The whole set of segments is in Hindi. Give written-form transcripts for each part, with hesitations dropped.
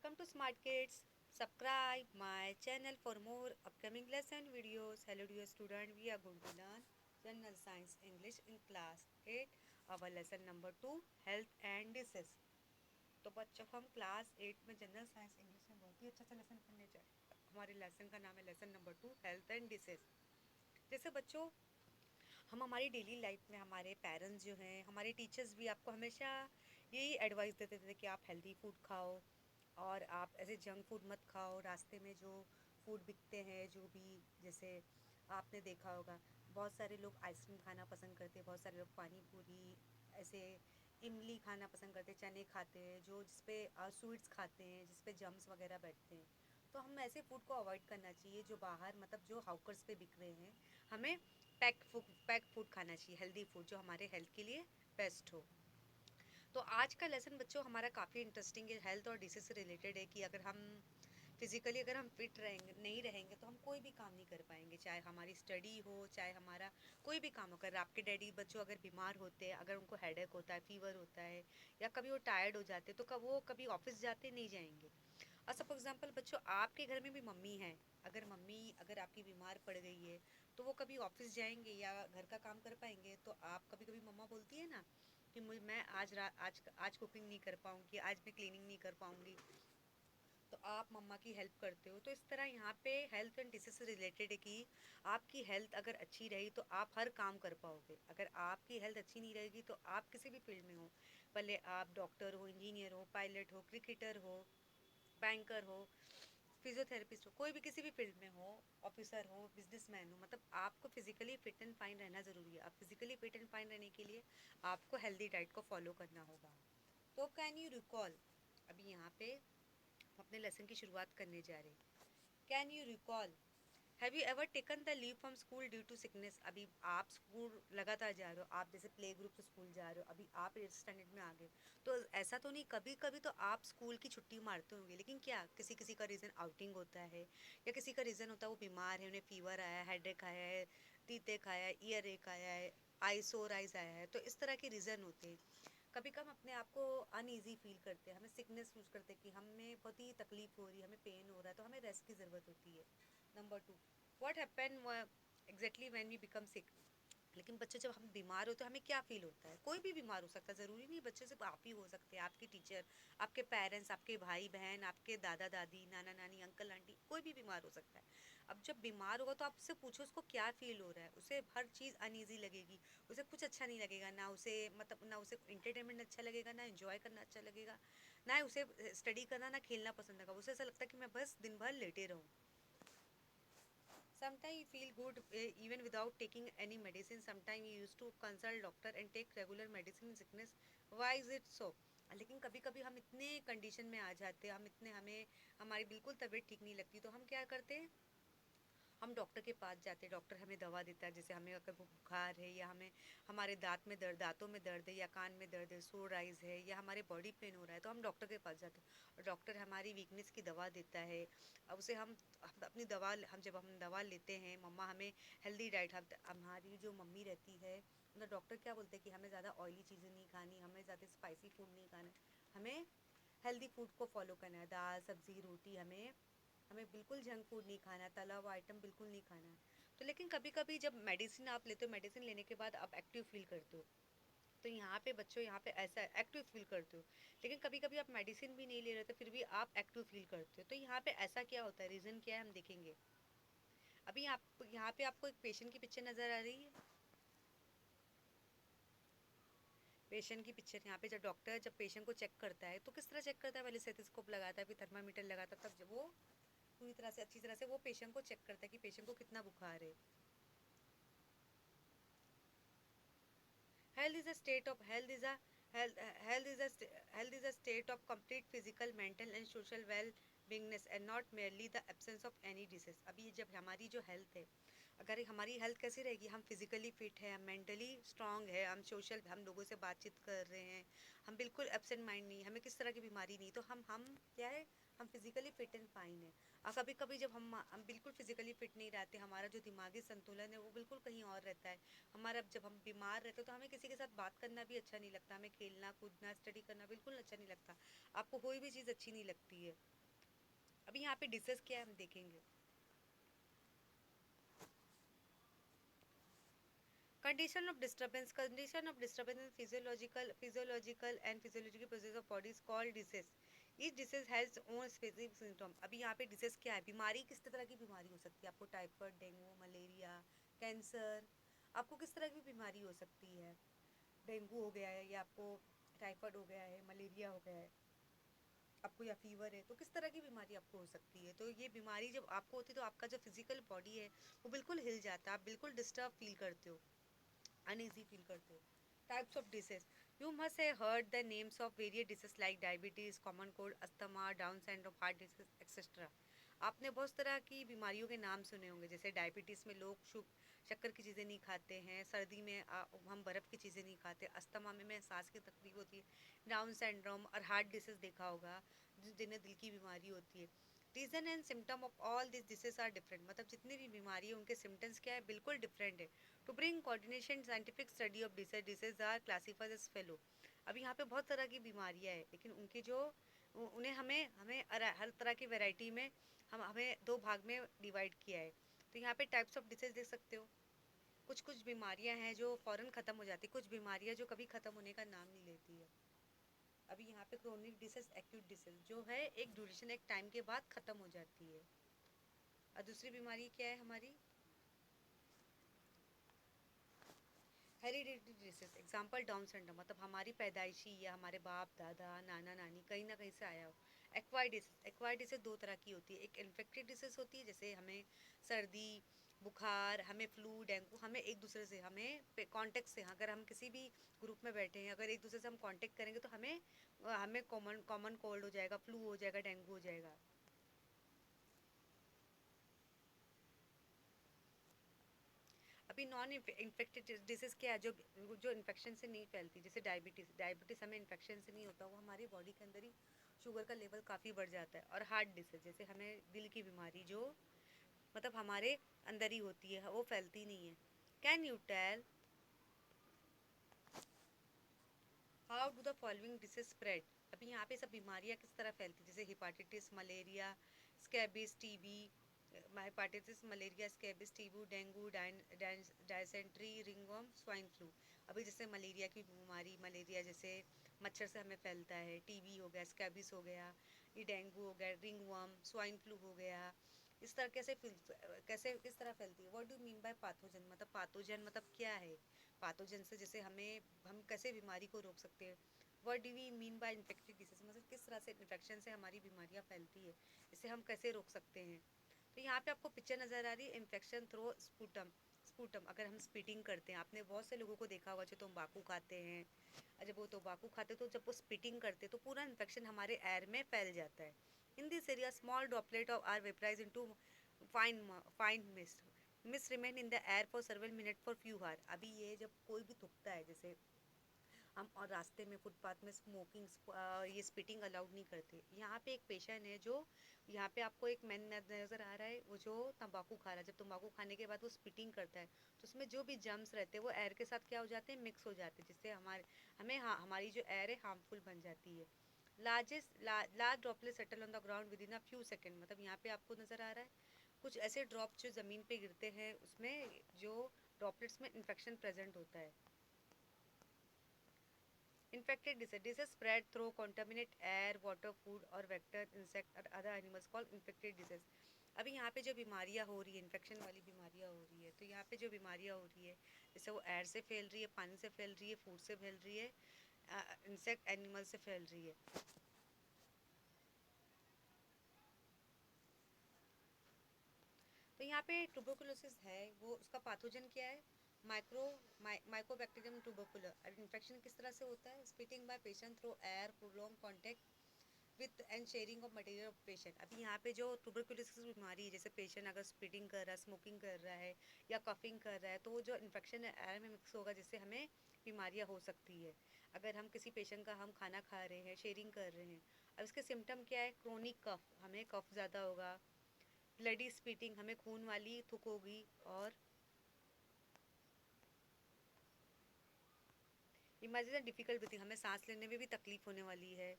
Welcome to Smart Kids. Subscribe my channel for more upcoming lesson videos. Hello dear student, we are going to learn General Science English in class 8. Our lesson number 2 Health and Disease. तो बच्चों हम क्लास 8 में जनरल साइंस इंग्लिश में बहुत ही अच्छा सा लेसन पढ़ने जा रहे हैं। हमारे लेसन का नाम है lesson number 2 health and disease. जैसे बच्चों हम हमारी डेली लाइफ में हमारे पेरेंट्स जो हैं, हमारे टीचर्स भी आपको हमेशा यही एडवाइस देते थे कि आप हेल्दी फूड खाओ और आप ऐसे जंक फूड मत खाओ। रास्ते में जो फूड बिकते हैं, जो भी जैसे आपने देखा होगा, बहुत सारे लोग आइसक्रीम खाना पसंद करते हैं, बहुत सारे लोग पानी पूरी, ऐसे इमली खाना पसंद करते हैं, चने खाते हैं, जो जिसपे स्वीट्स खाते हैं, जिसपे जम्स वगैरह बैठते हैं। तो हम ऐसे फूड को अवॉइड करना चाहिए जो बाहर मतलब जो हाउकर्स पे बिक रहे हैं। हमें पैक फूड खाना चाहिए, हेल्दी फूड जो हमारे हेल्थ के लिए बेस्ट हो। तो आज का लेसन बच्चों हमारा काफ़ी इंटरेस्टिंग है, हेल्थ और डिसीज से रिलेटेड है कि अगर हम फिजिकली अगर हम फिट रहेंगे नहीं रहेंगे तो हम कोई भी काम नहीं कर पाएंगे, चाहे हमारी स्टडी हो, चाहे हमारा कोई भी काम हो। अगर आपके डैडी बच्चों अगर बीमार होते हैं, अगर उनको हेडेक होता है, फीवर होता है, या कभी वो टायर्ड हो जाते तो कब वो कभी ऑफिस जाते नहीं जाएंगे। और सपोज एग्जाम्पल बच्चों आपके घर में भी मम्मी है, अगर मम्मी अगर आपकी बीमार पड़ गई है तो वो कभी ऑफिस जाएंगे या घर का काम कर पाएंगे। तो आप कभी कभी मम्मा बोलती है ना कि मुझे मैं आज कुकिंग नहीं कर पाऊंगी, आज मैं क्लीनिंग नहीं कर पाऊंगी, तो आप मम्मा की हेल्प करते हो। तो इस तरह यहाँ पे हेल्थ एंड डिसीज से रिलेटेड है कि आपकी हेल्थ अगर अच्छी रही तो आप हर काम कर पाओगे। अगर आपकी हेल्थ अच्छी नहीं रहेगी तो आप किसी भी फील्ड में हो, भले आप डॉक्टर हो, इंजीनियर हो, पायलट हो, क्रिकेटर हो, बैंकर हो, फिजियोथेरेपिस्ट हो, कोई भी किसी भी फील्ड में हो, ऑफिसर हो, बिजनेसमैन हो, मतलब आपको फिजिकली फिट एंड फाइन रहना ज़रूरी है। अब फिजिकली फिट एंड फाइन रहने के लिए आपको हेल्दी डाइट को फॉलो करना होगा। तो कैन यू रिकॉल, अभी यहाँ पे हम अपने लेसन की शुरुआत करने जा रहे हैं। Can you recall, have you ever taken the leave from school due to sickness. अभी आप स्कूल लगातार जा रहे हो, आप जैसे प्ले ग्रुप से स्कूल जा रहे हो, अभी आप 8th स्टैंडर्ड में आ गए, तो ऐसा तो नहीं, कभी कभी तो आप स्कूल की छुट्टी मारते होंगे, लेकिन क्या किसी किसी का रीज़न आउटिंग होता है, या किसी का रीज़न होता है वो बीमार है, उन्हें फीवर आया है, हेडेक आया है, तीते खाया है, ईयर एक आया है, आई सोर आइज आया है। तो इस तरह के रीज़न होते हैं। कभी कभी हम अपने आप को अनईजी फील करते हैं, हमें सिकनेस यूज करते हैं कि हमें बहुत ही तकलीफ हो रही है, हमें पेन हो रहा है, तो हमें रेस्ट की ज़रूरत होती है। Number 2, what happen exactly when we become sick. लेकिन बच्चे जब हम बीमार होते हैं हमें क्या फील होता है? कोई भी बीमार हो सकता है, ज़रूरी नहीं बच्चे सिर्फ आप ही हो सकते हैं, आपकी टीचर, आपके पेरेंट्स, आपके भाई बहन, आपके दादा दादी, नाना नानी, अंकल आंटी, कोई भी बीमार हो सकता है। अब जब बीमार होगा तो आप उससे पूछो उसको क्या फील हो रहा है। उसे हर चीज़ अनईजी लगेगी, उसे कुछ अच्छा नहीं लगेगा, ना उसे मतलब ना उसे इंटरटेनमेंट अच्छा लगेगा, ना इंजॉय करना अच्छा लगेगा, ना उसे स्टडी करना, ना खेलना पसंद होगा। उसे ऐसा लगता है कि मैं बस दिन भर लेटे रहूँ। Sometimes you feel good even without taking any medicine. Sometimes you used to consult doctor and take regular medicine in sickness. Why is it so? लेकिन कभी कभी हम इतने कंडीशन में आ जाते हैं, हम इतने हमें हमारी बिल्कुल तबीयत ठीक नहीं लगती, तो हम क्या करते हैं, हम डॉक्टर के पास जाते हैं। डॉक्टर हमें दवा देता है, जैसे हमें अगर वो बुखार है, या हमें हमारे दांत में दर्द, दांतों में दर्द है, या कान में दर्द है, सोर आइज है, या हमारे बॉडी पेन हो रहा है, तो हम डॉक्टर के पास जाते हैं और डॉक्टर हमारी वीकनेस की दवा देता है। अब उसे हम अपनी दवा, हम जब हम दवा लेते हैं, मम्मा हमें हेल्दी डाइट, हमारी जो मम्मी रहती है, मतलब डॉक्टर क्या बोलते हैं कि हमें ज़्यादा ऑयली चीज़ें नहीं खानी, हमें ज़्यादा स्पाइसी फूड नहीं खाना, हमें हेल्दी फूड को फॉलो करना है, दाल सब्जी रोटी, हमें हमें बिल्कुल जंक फूड नहीं खाना है, तला हुआ आइटम बिल्कुल नहीं खाना है। तो लेकिन कभी कभी जब मेडिसिन आप लेते हो, मेडिसिन लेने के बाद आप एक्टिव फील करते हो, तो यहाँ पे बच्चों यहाँ पे ऐसा एक्टिव फील करते हो। लेकिन कभी कभी आप मेडिसिन भी नहीं ले रहे थे फिर भी आप एक्टिव फील करते हो, तो यहाँ पे ऐसा क्या होता है, रीज़न क्या है, हम देखेंगे। अभी आप यहाँ पे आपको एक पेशेंट की पिक्चर नज़र आ रही है। पेशेंट की पिक्चर यहाँ पे, जब डॉक्टर जब पेशेंट को चेक करता है तो किस तरह चेक करता है, पहले स्टेथोस्कोप लगाता है, फिर थर्मामीटर लगाता है, तब जब वो पूरी तरह से अच्छी तरह से वो पेशेंट को चेक करता है कि पेशेंट को कितना बुखार है। Health is a state of health is a health health is a health is a state of complete physical, mental and social well-beingness and not merely the absence of any disease. अभी जब हमारी जो हेल्थ है, अगर हमारी हेल्थ कैसी रहेगी, हम फिजिकली फिट है, हम मेंटली स्ट्रांग है, हम सोशल, हम लोगों से बातचीत कर रहे हैं, हम बिल्कुल एब्सेंट माइंड नहीं, हमें किस तरह की बीमारी नहीं, तो हम क्या है, हम फिजिकली फिट एंड फाइन है। और कभी कभी जब हम बिल्कुल फिजिकली फिट नहीं रहते, हमारा जो दिमागी संतुलन है वो बिल्कुल कहीं और रहता है। हमारा जब हम बीमार रहते हैं तो हमें किसी के साथ बात करना भी अच्छा नहीं लगता, हमें खेलना कूदना स्टडी करना बिल्कुल अच्छा नहीं लगता, आपको कोई भी चीज़ अच्छी नहीं लगती है। अभी यहाँ पे डिसेस क्या है हम देखेंगे। Condition of disturbance in physiological process of body is called disease. Each disease has own specific symptom. अभी यहाँ पे disease क्या है, बीमारी किस तरह की बीमारी हो सकती है, आपको टाइफाइड, डेंगू, मलेरिया, कैंसर, आपको किस तरह की बीमारी हो सकती है। डेंगू हो गया है या आपको टाइफाइड हो गया है, मलेरिया हो गया है आपको, या फीवर है, तो किस तरह की बीमारी आपको हो सकती है। तो ये बीमारी जब आपको होती है तो आपका जो फिजिकल बॉडी है वो बिल्कुल हिल जाता है, आप बिल्कुल डिस्टर्ब फील करते हो, uneasy फील करते हो। Types of dishes, you must have heard the names of various dishes like diabetes, common cold, asthma, down syndrome, heart disease etcetera. आपने बहुत तरह की बीमारियों के नाम सुने होंगे, जैसे डायबिटीज़ में लोग शक्कर की चीज़ें नहीं खाते हैं, सर्दी में हम बर्फ़ की चीज़ें नहीं खाते, अस्थमा में सांस की तकलीफ होती है, डाउन सिंड्रोम और हार्ट डिसीज देखा होगा जिन्हें दिल की बीमारी होती है। Reason and symptom of all this disease are different, मतलब जितनी भी बीमारी है उनके सिम्टम्स क्या है, बिल्कुल डिफरेंट है। To bring coordination scientific study of disease are classified as follow. अब यहाँ पे बहुत तरह की बीमारियाँ हैं, लेकिन उनकी जो उन्हें हमें हमें हर तरह की वैरायटी में हमें दो भाग में डिवाइड किया है। तो यहाँ पे टाइप्स ऑफ डिसीज देख सकते हो। कुछ कुछ बीमारियाँ हैं जो फ़ौरन ख़त्म हो जाती, कुछ बीमारियाँ जो कभी ख़त्म होने का नाम नहीं लेती है। अभी यहाँ पे क्रोनिक डिसीज, एक्यूट डिसीज जो है एक ड्यूरेशन, एक टाइम के बाद ख़त्म हो जाती है। और दूसरी बीमारी क्या है हमारी, heredity disease, example down syndrome, मतलब हमारी पैदाइशी या हमारे बाप दादा नाना नानी कहीं ना कहीं से आया हो। एक्वायर्ड डिसीज दो तरह की होती है, एक इन्फेक्टेड डिसीज होती है, जैसे हमें सर्दी बुखार, हमें फ्लू डेंगू, हमें एक दूसरे से हमें कांटेक्ट से, अगर हम किसी भी ग्रुप में बैठे हैं, अगर एक दूसरे से हम कांटेक्ट करेंगे तो हमें हमें कॉमन कॉमन कोल्ड हो जाएगा, फ्लू हो जाएगा, डेंगू हो जाएगा। अभी नॉन इन्फेक्टेड डिसीज क्या है, जो जो इन्फेक्शन से नहीं फैलती, जैसे डायबिटीज़ हमें इन्फेक्शन से नहीं होता, वो हमारी बॉडी के अंदर ही शुगर का लेवल काफ़ी बढ़ जाता है। और हार्ट डिसीज जैसे हमें दिल की बीमारी, जो मतलब हमारे अंदर ही होती है, वो फैलती नहीं है। Can you tell how do the following disease spread. अभी यहाँ पे सब बीमारियाँ किस तरह फैलती है, जैसे hepatitis, malaria, scabies, TB, hepatitis, malaria, scabies, TB, dengue, dysentery, ringworm, swine flu. अभी जैसे मलेरिया की बीमारी, मलेरिया जैसे मच्छर से हमें फैलता है, टीबी हो गया, स्कैबिस हो गया, ये डेंगू हो गया, रिंगवर्म, स्वाइन फ्लू हो गया। इस तरह कैसे किस तरह फैलती है। What do mean by pathogen, मतलब पैथोजन मतलब क्या है। पैथोजन से जैसे हम कैसे बीमारी को रोक सकते हैं। What do we mean by infected disease, मतलब किस तरह से इन्फेक्शन से हमारी बीमारियां फैलती है, इसे हम कैसे रोक सकते हैं। तो यहाँ पे आपको पिक्चर नज़र आ रही है, इन्फेक्शन थ्रो स्पूटम। स्पूटम, अगर हम स्पिटिंग करते हैं, आपने बहुत से लोगों को देखा होगा जो तम्बाकू खाते हैं, और जब वो तम्बाकू खाते तो जब वो स्पिटिंग करते तो पूरा इन्फेक्शन हमारे एयर में फैल जाता है। In this area small droplet of are vaporize into fine fine mist remain in the air for several minute for few hour. अभी ये जब कोई भी थूकता है, जैसे हम और रास्ते में फुटपाथ में स्मोकिंग, ये स्पिटिंग अलाउड नहीं करते। यहाँ पे एक पेशेंट है जो, यहाँ पे आपको एक मैन नज़र आ रहा है, वो जो तंबाकू खा रहा है, जब तंबाकू खाने के बाद वो स्पिटिंग करता है तो उसमें जो भी जर्म्स रहते हैं वो एयर के साथ क्या हो जाते हैं, मिक्स हो जाते हैं, जिससे हमारी जो एयर है हार्मफुल बन जाती है। Large droplet settle on the ground with in a few second, मतलब यहाँ पे आपको नज़र आ रहा है कुछ ऐसे ड्रॉप जो ज़मीन पे गिरते हैं, उसमें जो ड्रॉपलेट्स में इन्फेक्शन प्रेजेंट होता है। Infected disease. Disease spread through contaminate air, water, food or vector, insect or other animals called infected disease. अभी यहाँ पे जो बीमारियाँ हो रही है, इन्फेक्शन वाली बीमारियाँ हो रही है, तो यहाँ पे जो बीमारियाँ हो रही है, जैसे वो एयर से फैल रही है, पानी से फैल रही है, फूड से फैल रही है, इंसेक्ट एनिमल से फैल रही है। तो यहाँ पे ट्यूबरकुलोसिस है, वो उसका पैथोजन क्या है, माइकोबैक्टीरियम ट्यूबरकुलर। इन्फेक्शन किस तरह से होता है, spitting by patient through air, prolong contact with and sharing of material of patient. अभी यहाँ पे जो ट्यूबरकुलोसिस बीमारी है, जैसे पेशेंट अगर स्पिटिंग कर रहा है, स्मोकिंग कर रहा है या कफिंग कर रहा है, तो वो जो इन्फेक्शन है एयर में मिक्स होगा, जिससे हमें बीमारियाँ हो सकती है। अगर हम किसी पेशेंट का हम खाना खा रहे हैं, शेयरिंग कर रहे हैं, अब इसके सिम्टम क्या है? क्रोनिक कफ, हमें कफ ज़्यादा होगा, ब्लडी स्पीटिंग, हमें खून वाली थूक होगी, और इमेजिन डिफिकल्ट ब्रीथिंग, हमें सांस लेने में भी तकलीफ होने वाली है।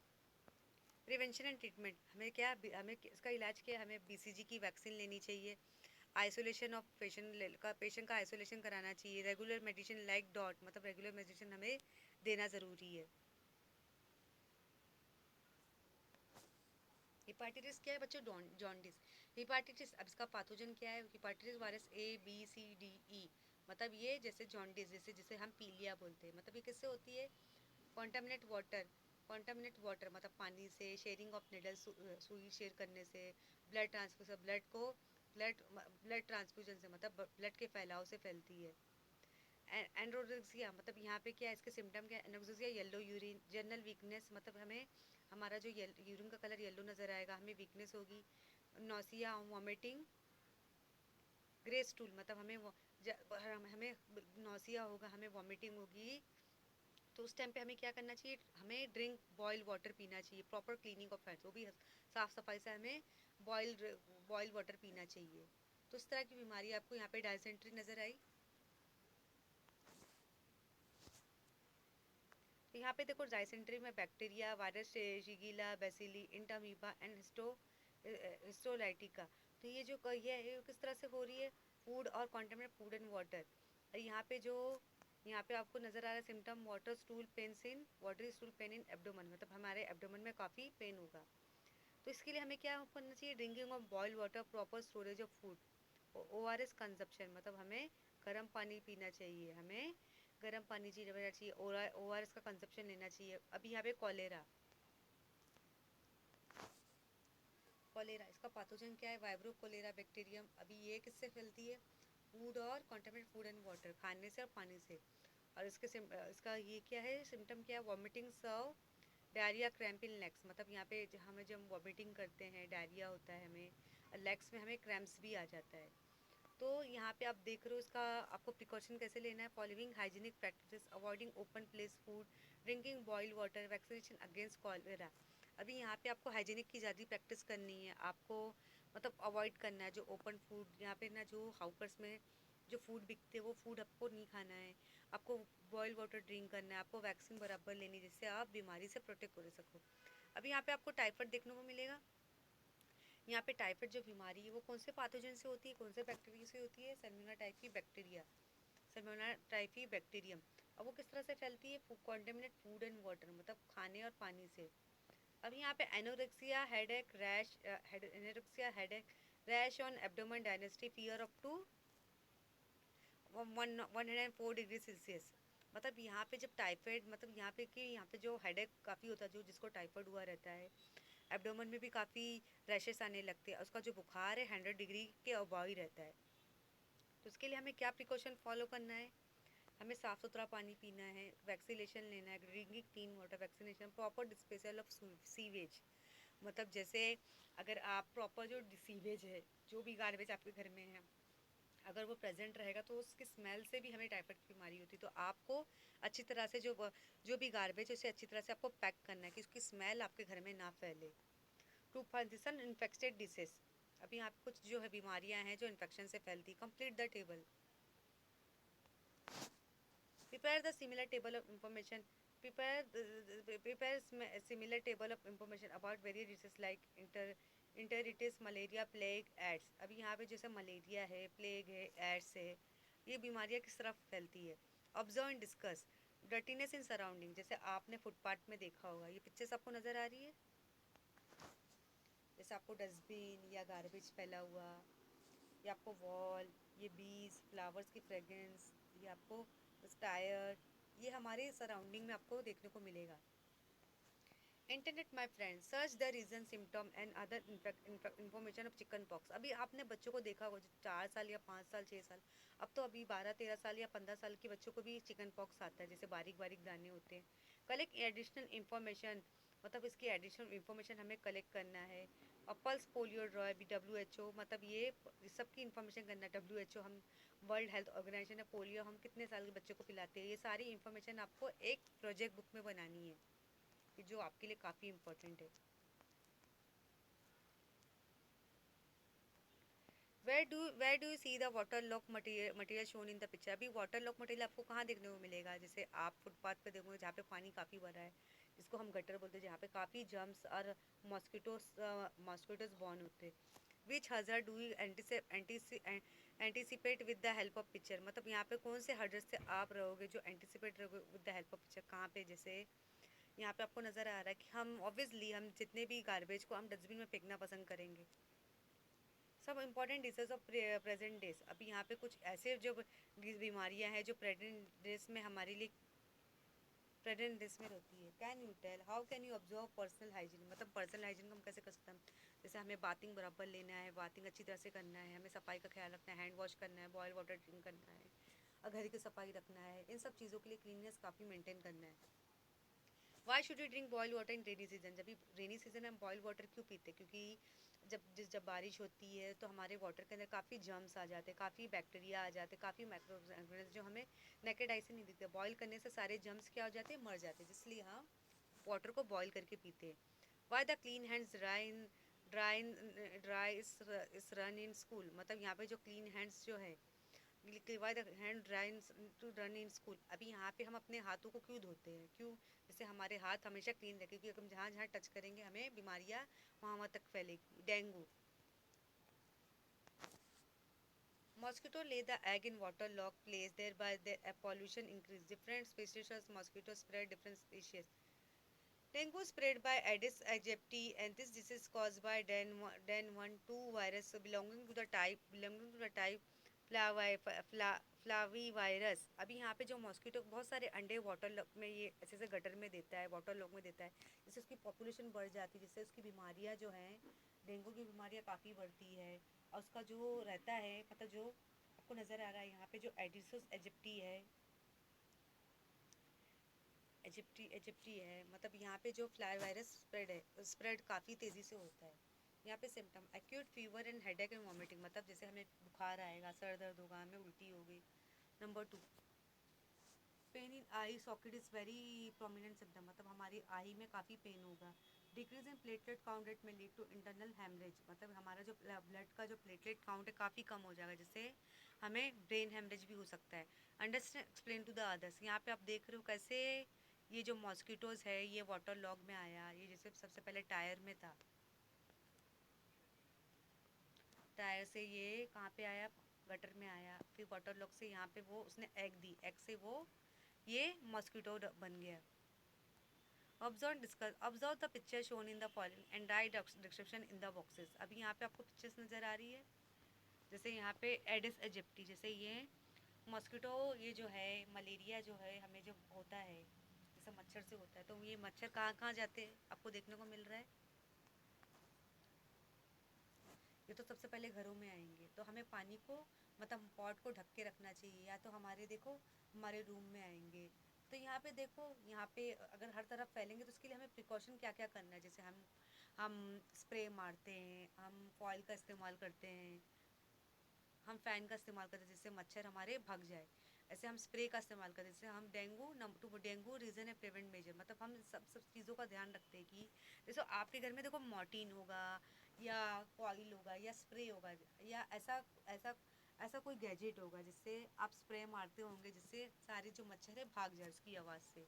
प्रिवेंशन एंड ट्रीटमेंट, हमें क्या, हमें इसका इलाज क्या है? हमें बीसीजी की वैक्सीन लेनी चाहिए। आइसोलेशन ऑफ पेशेंट का आइसोलेशन कराना चाहिए। रेगुलर मेडिसिन लाइक डॉट, मतलब रेगुलर मेडिसिन हमें देना ज़रूरी है। हेपाटाइटिस क्या है बच्चों? जॉन्डिस। हेपाटाइटिस, अब इसका पैथोजन क्या है? हेपाटाइटिस वायरस ABCDE, मतलब ये जैसे जॉन्डिस, जैसे जिसे हम पीलिया बोलते हैं, मतलब ये किससे होती है? कॉन्टामिनेट वाटर, कॉन्टामिनेट वाटर मतलब पानी से, शेयरिंग ऑफ निडल, सुई शेयर करने से, ब्लड ट्रांसफ्यूजन, ब्लड ट्रांसफ्यूजन से, मतलब ब्लड के फैलाव से फैलती है। एंड्रोरेक्सिया, मतलब यहाँ पे क्या है, इसके सिम्टम क्या है? Anorexia, yellow urine, general weakness, मतलब हमें हमारा जो यूरिन का कलर येलो नज़र आएगा, हमें वीकनेस होगी। नौसिया, वॉमिटिंग, ग्रे स्टूल, मतलब हमें नौसिया होगा, हमें वॉमिटिंग होगी। तो उस टाइम पे हमें क्या करना चाहिए? हमें ड्रिंक बॉयल वाटर पीना चाहिए, प्रॉपर क्लीनिंग ऑफ हैंड्स, वो भी साफ़ सफाई से हमें बॉयल बॉयल वाटर पीना चाहिए। तो इस तरह की बीमारी आपको यहाँ पे डायसेंट्री नज़र आई। तो यहाँ पे देखो डायसेंट्री में bacteria, virus, shigella, bacilli, entamoeba and histolytica. तो ये किस तरह से हो रही है? फूड और कॉन्टेमिनेट फूड एंड वाटर। यहाँ पे जो यहाँ पे आपको नजर आ रहा है symptom, water stool pain in abdomen, मतलब हमारे एब्डोमन में काफ़ी पेन होगा। तो इसके लिए हमें क्या करना चाहिए? Drinking of boiled water, proper storage of food, ORS consumption, मतलब हमें गर्म पानी पीना चाहिए, हमें गर्म पानी चाहिए, ORS का कंजप्शन लेना चाहिए। अभी यहाँ पे कॉलेरा, इसका पैथोजन क्या है? Vibrio cholera bacterium. अभी ये किससे फैलती है? फूड और कॉन्टामिनेट फूड एंड वाटर, खाने से और पानी से। और इसका ये क्या है? सिम्टम क्या है? वॉमिटिंग, सर्व, डायरिया, क्रैम्प इन लेग्स, मतलब यहाँ पे हमें जब वॉमिटिंग करते हैं, डायरिया होता है हमें, लेग्स में हमें क्रैम्प्स भी आ जाता है। तो यहाँ पे आप देख रहे हो इसका आपको प्रिकॉशन कैसे लेना है। Following hygienic practices, avoiding open place food, drinking boiled water, vaccination against cholera. अभी यहाँ पे आपको हाइजीनिक की ज़्यादा प्रैक्टिस करनी है आपको, मतलब अवॉइड करना है जो ओपन फूड, यहाँ पे ना जो हाउपर्स में जो फूड बिकते हैं वो फूड आपको नहीं खाना है। आपको बॉइल्ड वाटर ड्रिंक करना है, आपको वैक्सीन बराबर लेनी है जिससे आप बीमारी से प्रोटेक्ट हो सको। अभी यहाँ पे आपको टाइफाइड देखने को मिलेगा। यहाँ पे टाइफाइड जो बीमारी है वो कौन से पैथोजन से होती है, कौन से बैक्टीरिया से होती है? Salmonella typhi bacteria, Salmonella typhi bacterium. अब वो किस तरह से फैलती है? कॉन्टेमिनेट फूड एंड वाटर, मतलब खाने और पानी से। अब यहाँ पे anorexia, headache, rash on abdomen, dynasty, fever up to 104 degree Celsius. मतलब यहाँ पे जब टाइफाइड, मतलब यहाँ पे जो हेडेक काफ़ी होता है, जो जिसको टाइफाइड हुआ रहता है, एब्डोमेन में भी काफ़ी रैशेस आने लगते हैं, उसका जो बुखार है 100 डिग्री के अबव ही रहता है। तो उसके लिए हमें क्या प्रिकॉशन फॉलो करना है? हमें साफ़ सुथरा पानी पीना है, वैक्सीनेशन लेना है, drinking clean water, vaccination, proper disposal of sewage, मतलब जैसे अगर आप प्रॉपर जो सीवेज है, जो भी गार्बेज आपके घर में है, अगर वो प्रेजेंट रहेगा तो उसकी स्मेल से भी हमें टाइफाइड की बीमारी होती है। तो आपको अच्छी तरह से जो भी गार्बेज है उसे अच्छी तरह से आपको पैक करना है कि उसकी स्मेल आपके घर में ना फैले। टू पार्टीशन इन्फेक्टेड डिसेस, अभी यहाँ पे कुछ जो है बीमारियाँ हैं जो इन्फेक्शन से फैलती। Complete the table, prepare the similar table of information, prepare similar table of information about various diseases like enteritis, malaria, plague, AIDS. अभी यहाँ पे जैसे मलेरिया है, प्लेग है, एड्स है, ये बीमारियाँ किस तरह फैलती है? Observe and discuss, dirtiness in surrounding, जैसे आपने फुटपाथ में देखा होगा, ये पिक्चर्स आपको नज़र आ रही है, जैसे आपको डस्टबिन या गार्बेज फैला हुआ, ये आपको वॉल, ये बीज, फ्लावर्स की फ्रेगरेंस, ये आपको टायर, ये हमारे सराउंडिंग में आपको देखने को मिलेगा। Internet my friend, search the reason, symptom and other information of chicken pox. अभी आपने बच्चों को देखा होगा जो 4 साल या 5 साल 6 साल, अब तो अभी 12 13 साल या 15 साल के बच्चों को भी चिकन पॉक्स आता है, जैसे बारीक बारीक दाने होते हैं। कलेक्ट एडिशनल इन्फॉर्मेशन, मतलब इसकी एडिशनल इन्फॉर्मेशन हमें कलेक्ट करना है। और पल्स पोलियो ड्रॉय भी, WHO, मतलब ये सबकी इन्फॉर्मेशन करना है। WHO, हम वर्ल्ड हेल्थ ऑर्गेनाइजेशन है, पोलियो हम कितने साल के बच्चों को पिलाते हैं, ये सारी इन्फॉर्मेशन आपको एक प्रोजेक्ट बुक में बनानी है, कि जो आपके लिए काफ़ी इंपॉर्टेंट है। Where do you see the water lock material shown in the picture? अभी वाटर लॉक मटेरियल आपको कहाँ देखने को मिलेगा? जैसे आप फुटपाथ पे देखोगे जहाँ पे पानी काफ़ी भरा है, जिसको हम गटर बोलते हैं, जहाँ पे काफ़ी जर्म्स और मॉस्किटोज बॉर्न होते हैं। Which hazard do you anticipate with the help of picture? मतलब यहाँ पे कौन से हज़ार्ड से आप रहोगे जो एंटिसिपेट रहोगे with the help of picture? कहाँ पे? जैसे यहाँ पे आपको नज़र आ रहा है कि हम ऑब्वियसली हम जितने भी गार्बेज को हम डस्टबिन में फेंकना पसंद करेंगे। सब important disease of present days. अभी यहाँ पे कुछ ऐसे जो बीमारियाँ हैं जो प्रेजेंट डेज में हमारे लिए प्रेजेंट डेज में होती है। Can you tell how can you observe personal hygiene? मतलब पर्सनल हाइजीन को हम कैसे कर सकते हैं? जैसे हमें बाथिंग बराबर लेना है, बाथिंग अच्छी तरह से करना है, हमें सफाई का ख्याल रखना है, हैंड वॉश करना है, बॉयल वाटर ड्रिंक करना है, और घर की सफाई रखना है। इन सब चीज़ों के लिए क्लीननेस काफ़ी मेंटेन करना है। Why should you drink boil water in rainy season? जब भी रेनी सीजन में हम बॉयल वाटर क्यों पीते हैं? क्योंकि जब बारिश होती है तो हमारे वाटर के अंदर काफ़ी जर्म्स आ जाते हैं, काफ़ी बैक्टीरिया आ जाते हैं, काफ़ी माइक्रो जो हमें नेकेड आई से नहीं दिखते। बॉयल करने से सारे जर्म्स क्या हो जाते हैं? मर जाते हैं, इसलिए हम वाटर को बॉयल करके पीते हैं। Why the clean hands dry is run in school? मतलब यहाँ पे जो क्लीन हैंड्स जो है, why the hand dry to run in school? अभी यहाँ पे हम अपने हाथों को क्यों धोते हैं? क्यों? जैसे हमारे हाथ हमेशा क्लीन रखें, क्योंकि हम जहाँ जहाँ टच करेंगे हमें बीमारियाँ वहाँ वहाँ तक फैलेगी। Dengue. Mosquito lay the egg in waterlogged place, thereby the pollution increase. Different species of mosquito spread different species. Dengue spread by Aedes aegypti, and this disease caused by Den1-2 virus belonging to the type फ्लावीवायरस। अभी यहाँ पे जो मॉस्किटो बहुत सारे अंडे वाटर लॉग में, ये ऐसे ऐसे गटर में देता है, वाटर लॉग में देता है, जिससे उसकी पॉपुलेशन बढ़ जाती है, जिससे उसकी बीमारियाँ जो हैं, डेंगू की बीमारियाँ काफ़ी बढ़ती है। और उसका जो रहता है, मतलब जो आपको नज़र आ रहा है यहाँ पे जो एडिसस एजिप्टी है, इजिप्टी है, मतलब यहाँ पे जो फ्लाई वायरस स्प्रेड काफ़ी तेज़ी से होता है। यहाँ पे symptom acute fever and headache and vomiting, मतलब जैसे हमें बुखार आएगा, सर दर्द होगा, हमें उल्टी होगी। Number 2, pain in I socket is very prominent symptom, मतलब हमारी आई में काफ़ी पेन होगा। Decrease in platelet count it में लीड टू इंटरनल हेमरेज, मतलब हमारा जो ब्लड का जो प्लेटलेट काउंट है काफ़ी कम हो जाएगा, जिससे हमें ब्रेन हेमरेज भी हो सकता है। Understand explain to the others. यहाँ पे आप देख रहे हो कैसे ये जो मॉस्किटोज है ये वाटर लॉग में आया। ये जैसे सबसे पहले टायर में था, टायर से ये कहाँ पे आया? गटर में आया, फिर वाटर लॉग से यहाँ पे वो उसने एग दी, एग से वो ये मॉस्किटो बन गया। Observe the picture shown in the following and right description in the boxes. अभी यहाँ पे आपको पिक्चर्स नज़र आ रही है, जैसे यहाँ पे एडिस इजिप्टी, जैसे ये मॉस्किटो, ये जो है मलेरिया जो है हमें जो होता है, जैसे मच्छर से होता है, तो ये मच्छर कहाँ कहाँ जाते हैं आपको देखने को मिल रहा है? ये तो सबसे पहले घरों में आएंगे, तो हमें पानी को मतलब पॉट को ढक के रखना चाहिए, या तो हमारे देखो हमारे रूम में आएंगे। तो यहाँ पे देखो, यहाँ पे अगर हर तरफ फैलेंगे तो उसके लिए हमें प्रिकॉशन क्या क्या करना है? जैसे हम स्प्रे मारते हैं, हम फॉइल का इस्तेमाल करते हैं, हम फ़ैन का इस्तेमाल करते हैं जिससे मच्छर हमारे भग जाए। ऐसे हम स्प्रे का इस्तेमाल करते हैं, जैसे हम डेंगू रीज़न है प्रिवेंट मेजर, मतलब हम सब सब चीज़ों का ध्यान रखते हैं कि जैसे आपके घर में देखो मॉर्टिन होगा, या कॉइल होगा, या स्प्रे होगा, या ऐसा ऐसा ऐसा कोई गैजेट होगा जिससे आप स्प्रे मारते होंगे, जिससे सारे जो मच्छर है भाग जाए उसकी आवाज़ से।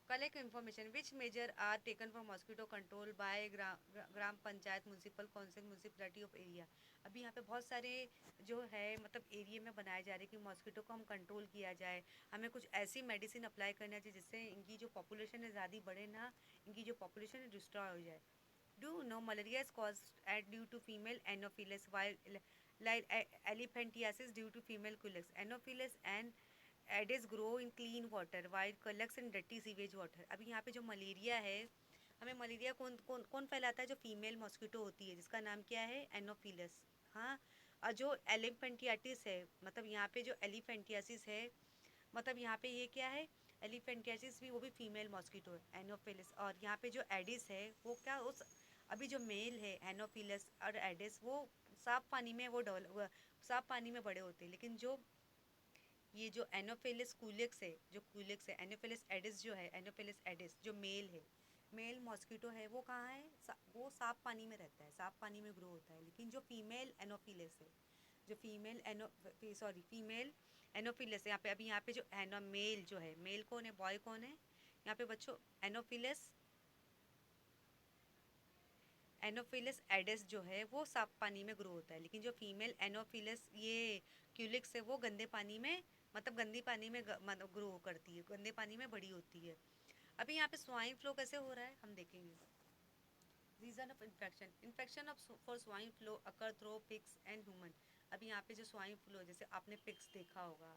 Collect information. Which measure are taken for mosquito control by gram panchayat, municipal council, municipality of area? अभी यहाँ पे बहुत सारे जो है मतलब एरिया में बनाए जा रहे हैं कि मॉस्किटो को हम कंट्रोल किया जाए। हमें कुछ ऐसी मेडिसिन अप्लाई करना चाहिए जिससे इनकी जो पॉपुलेशन है ज़्यादा बढ़े ना, इनकी जो पॉपुलेशन है डिस्ट्रॉय हो जाए। Do know malaria is caused at due to female Anopheles, while like elephantiasis due to female Culex. Anopheles and Aedes grow in clean water while collects in dirty sewage water. अभी यहाँ पे जो मलेरिया है, हमें मलेरिया कौन कौन कौन फैलाता है? जो फीमेल मॉस्किटो होती है, जिसका नाम क्या है? एनोफिलस। हाँ, और जो एलिफेंटियाटिस है, मतलब यहाँ पे जो एलिफेंटियासिस है, मतलब यहाँ पे ये क्या है? एलिफेंटियासिस भी, वो भी फीमेल मॉस्किटो है, एनोफिलस। और यहाँ पे जो एडिस है वो क्या, उस अभी जो मेल है एनोफिलस और एडिस, वो साफ पानी में साफ पानी में बड़े होते हैं, लेकिन जो ये जो एनोफिलस कूलेक्स है, जो कूलेक्स है, एनोफिलस एडिस जो है, एनोफिलस एडिस जो मेल है, मेल मॉस्किटो है वो कहाँ है, वो साफ पानी में रहता है, साफ पानी में ग्रो होता है। लेकिन जो फीमेल एनोफिलिस है, जो फीमेल एनो सॉरी फीमेल एनोफिलिस, यहाँ पे अभी यहाँ पे जो एनो मेल जो है, मेल कौन है, बॉय कौन है यहाँ पे बच्चों, एनोफिलिस, एनोफिलिस एडिस जो है वो साफ पानी में ग्रो होता है। लेकिन जो फीमेल एनोफिलिस ये क्यूलिक्स है वो गंदे पानी में, मतलब गंदी पानी में मतलब ग्रो करती है, गंदे पानी में बड़ी होती है। अभी यहाँ पे स्वाइन फ्लू कैसे हो रहा है हम देखेंगे। Reason of infection, infection of for swine flu occur through pigs and human. अभी यहाँ पे जो स्वाइन फ्लू है, जैसे आपने पिग्स देखा होगा,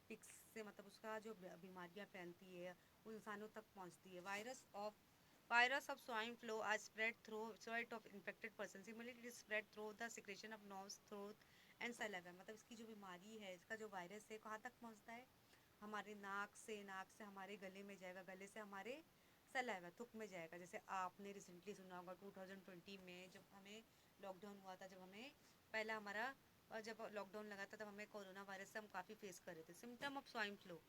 पिग्स से मतलब उसका जो बीमारियाँ फैलती है वो इंसानों तक पहुँचती है। Virus of swine flu are spread through sweat of infected person, similarly it is spread through the secretion of nose, throat and saliva. मतलब इसकी जो बीमारी है, इसका जो वायरस है कहाँ तक पहुँचता है, हमारे नाक से हमारे गले में जाएगा, गले से हमारे सलाइवा थुक में जाएगा। जैसे आपने रिसेंटली सुना होगा 2020 में जब हमें लॉकडाउन हुआ था, जब हमें पहला हमारा जब लॉकडाउन लगा था, तब हमें कोरोना वायरस से हम काफ़ी फेस कर रहे थे। सिम्टम ऑफ स्वाइन फ्लू,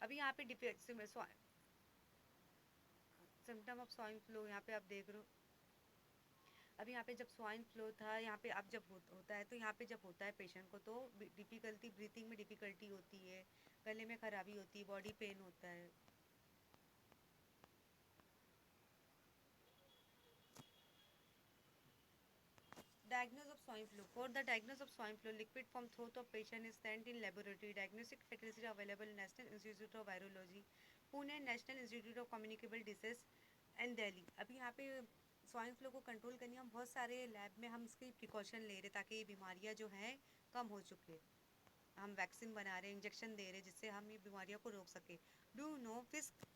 अभी यहाँ पे सिम्टम ऑफ स्वाइन फ्लू यहाँ पे आप देख रहे हो। अभी यहाँ पे जब स्वाइन फ्लू था, यहाँ पे अब जब होता है, तो यहाँ पे जब होता है पेशेंट को, तो डिफ़िकल्टी, ब्रीथिंग में डिफ़िकल्टी होती है, गले में खराबी होती है, बॉडी पेन होता है। Diagnosis of swine flu. For the diagnosis of swine flu, liquid from throat of patient is sent in laboratory. Diagnostic facilities are available in National Institute of Virology, Pune, National Institute of Communicable Disease and Delhi. अभी यहाँ पे स्वाइन फ्लू को कंट्रोल करने हम बहुत सारे लैब में हम इसकी प्रिकॉशन ले रहे, ताकि ये बीमारियाँ जो हैं कम हो चुके। हम वैक्सीन बना रहे हैं, इंजेक्शन दे रहे हैं, जिससे हम ये बीमारियों को रोक सके। डू नो फिस्क